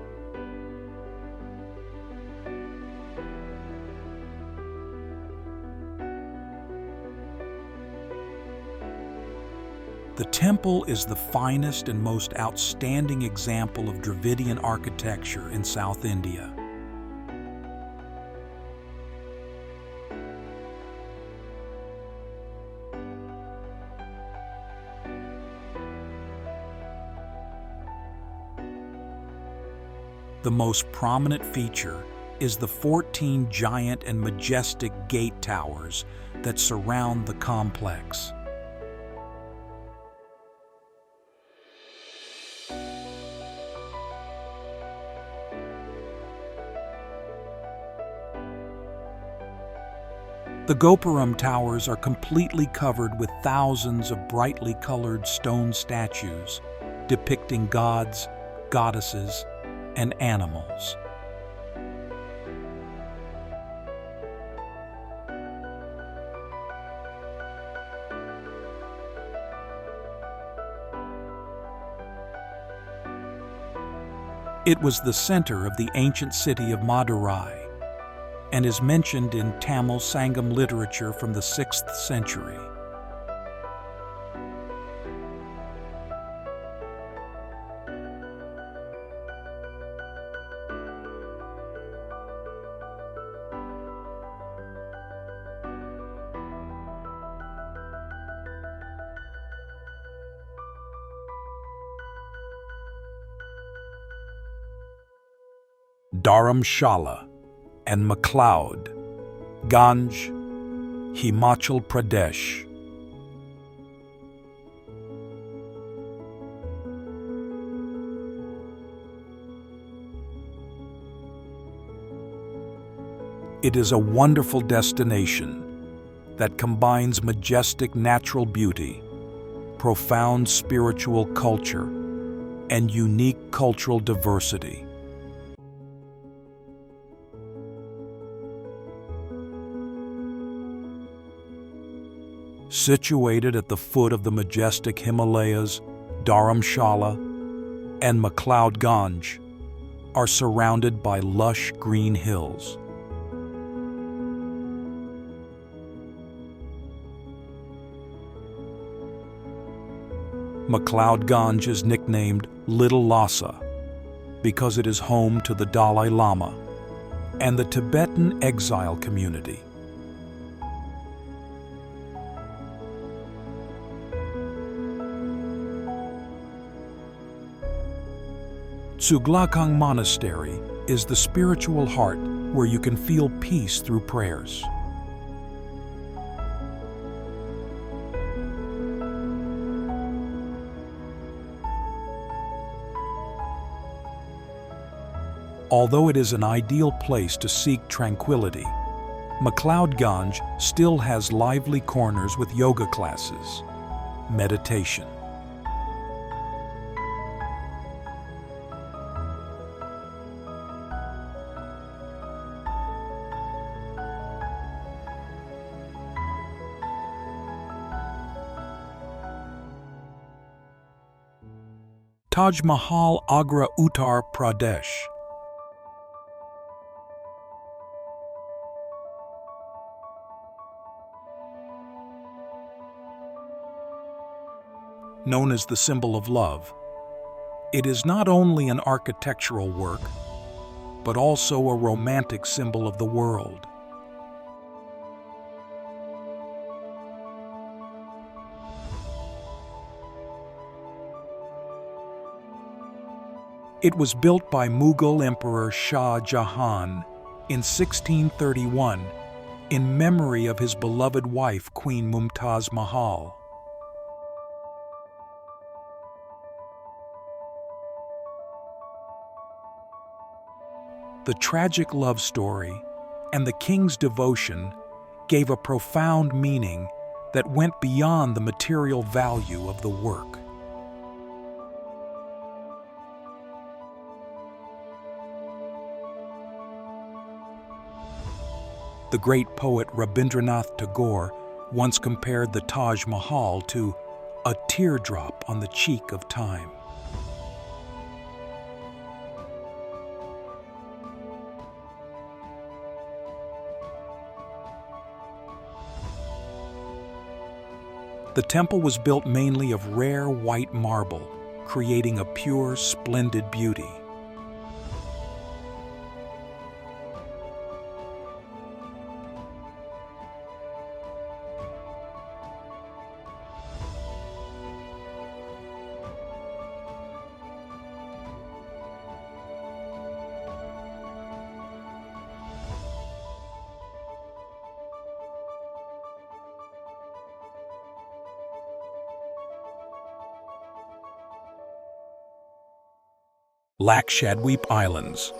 The temple is the finest and most outstanding example of Dravidian architecture in South India. The most prominent feature is the 14 giant and majestic gate towers that surround the complex. The Gopuram towers are completely covered with thousands of brightly colored stone statues depicting gods, goddesses, and animals. It was the center of the ancient city of Madurai and is mentioned in Tamil Sangam literature from the 6th century. Dharamshala and McLeod, Ganj, Himachal Pradesh. It is a wonderful destination that combines majestic natural beauty, profound spiritual culture, and unique cultural diversity. Situated at the foot of the majestic Himalayas, Dharamshala and McLeod Ganj are surrounded by lush green hills. McLeod Ganj is nicknamed Little Lhasa because it is home to the Dalai Lama and the Tibetan exile community. Tsuglakang Monastery is the spiritual heart where you can feel peace through prayers. Although it is an ideal place to seek tranquility, McLeod Ganj still has lively corners with yoga classes, meditation, Taj Mahal, Agra, Uttar Pradesh. Known as the symbol of love, it is not only an architectural work, but also a romantic symbol of the world. It was built by Mughal Emperor Shah Jahan in 1631 in memory of his beloved wife, Queen Mumtaz Mahal. The tragic love story and the king's devotion gave a profound meaning that went beyond the material value of the work. The great poet Rabindranath Tagore once compared the Taj Mahal to a teardrop on the cheek of time. The temple was built mainly of rare white marble, creating a pure, splendid beauty. Lakshadweep Islands.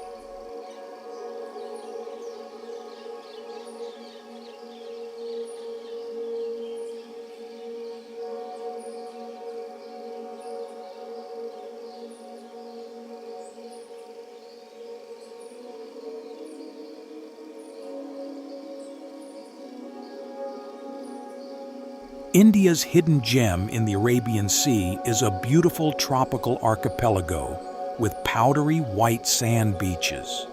India's hidden gem in the Arabian Sea is a beautiful tropical archipelago with powdery white sand beaches.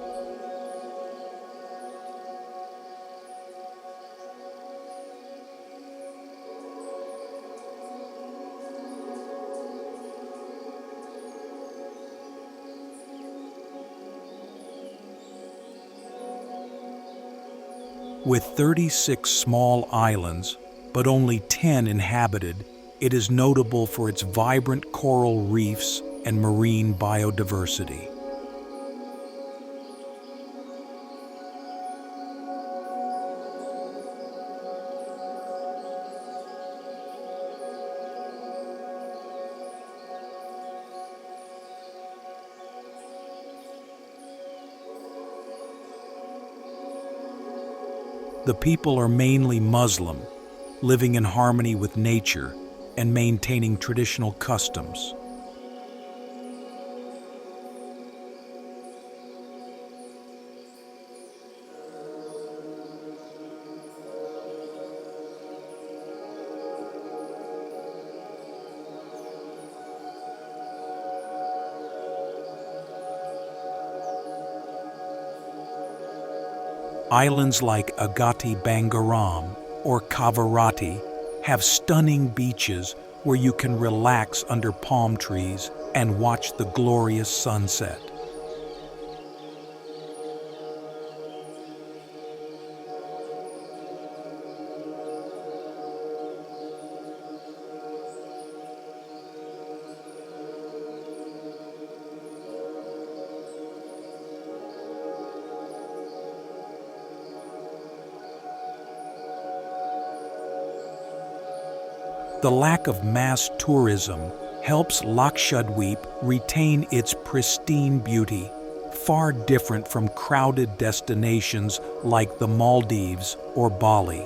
With 36 small islands, but only 10 inhabited, it is notable for its vibrant coral reefs and marine biodiversity. The people are mainly Muslim, living in harmony with nature and maintaining traditional customs. Islands like Agatti Bangaram or Kavarati have stunning beaches where you can relax under palm trees and watch the glorious sunset. The lack of mass tourism helps Lakshadweep retain its pristine beauty, far different from crowded destinations like the Maldives or Bali.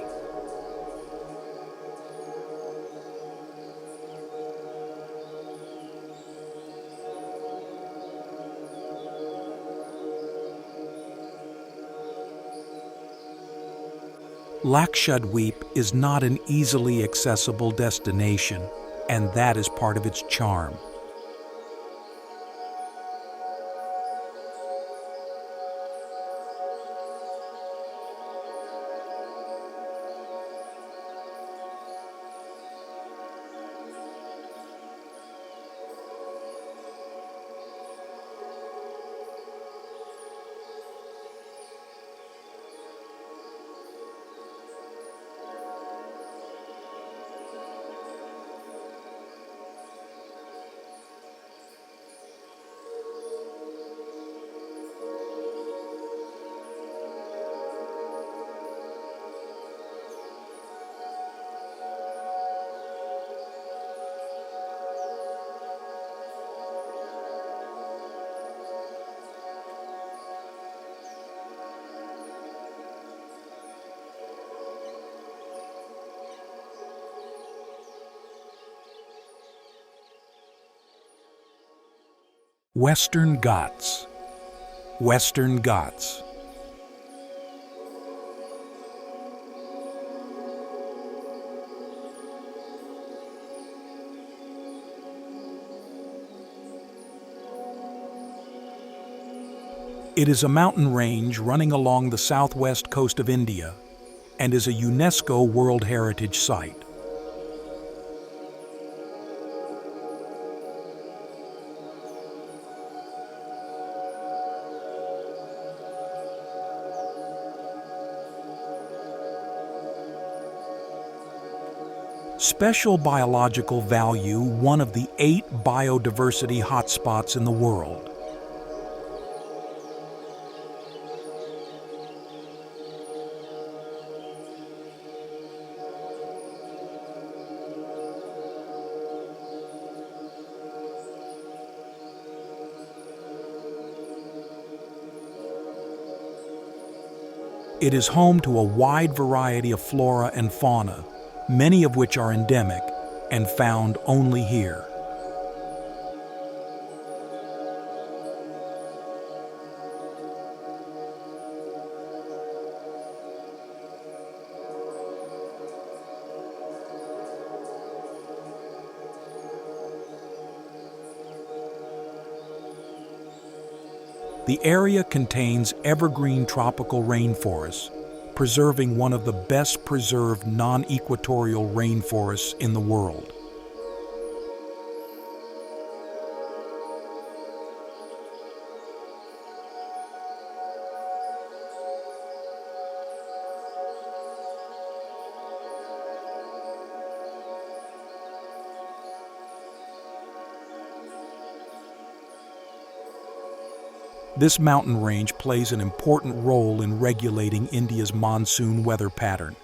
Lakshadweep is not an easily accessible destination, and that is part of its charm. Western Ghats. Western Ghats. It is a mountain range running along the southwest coast of India and is a UNESCO World Heritage Site. Special biological value, one of the 8 biodiversity hotspots in the world. It is home to a wide variety of flora and fauna, many of which are endemic and found only here. The area contains evergreen tropical rainforests, preserving one of the best preserved non-equatorial rainforests in the world. This mountain range plays an important role in regulating India's monsoon weather pattern.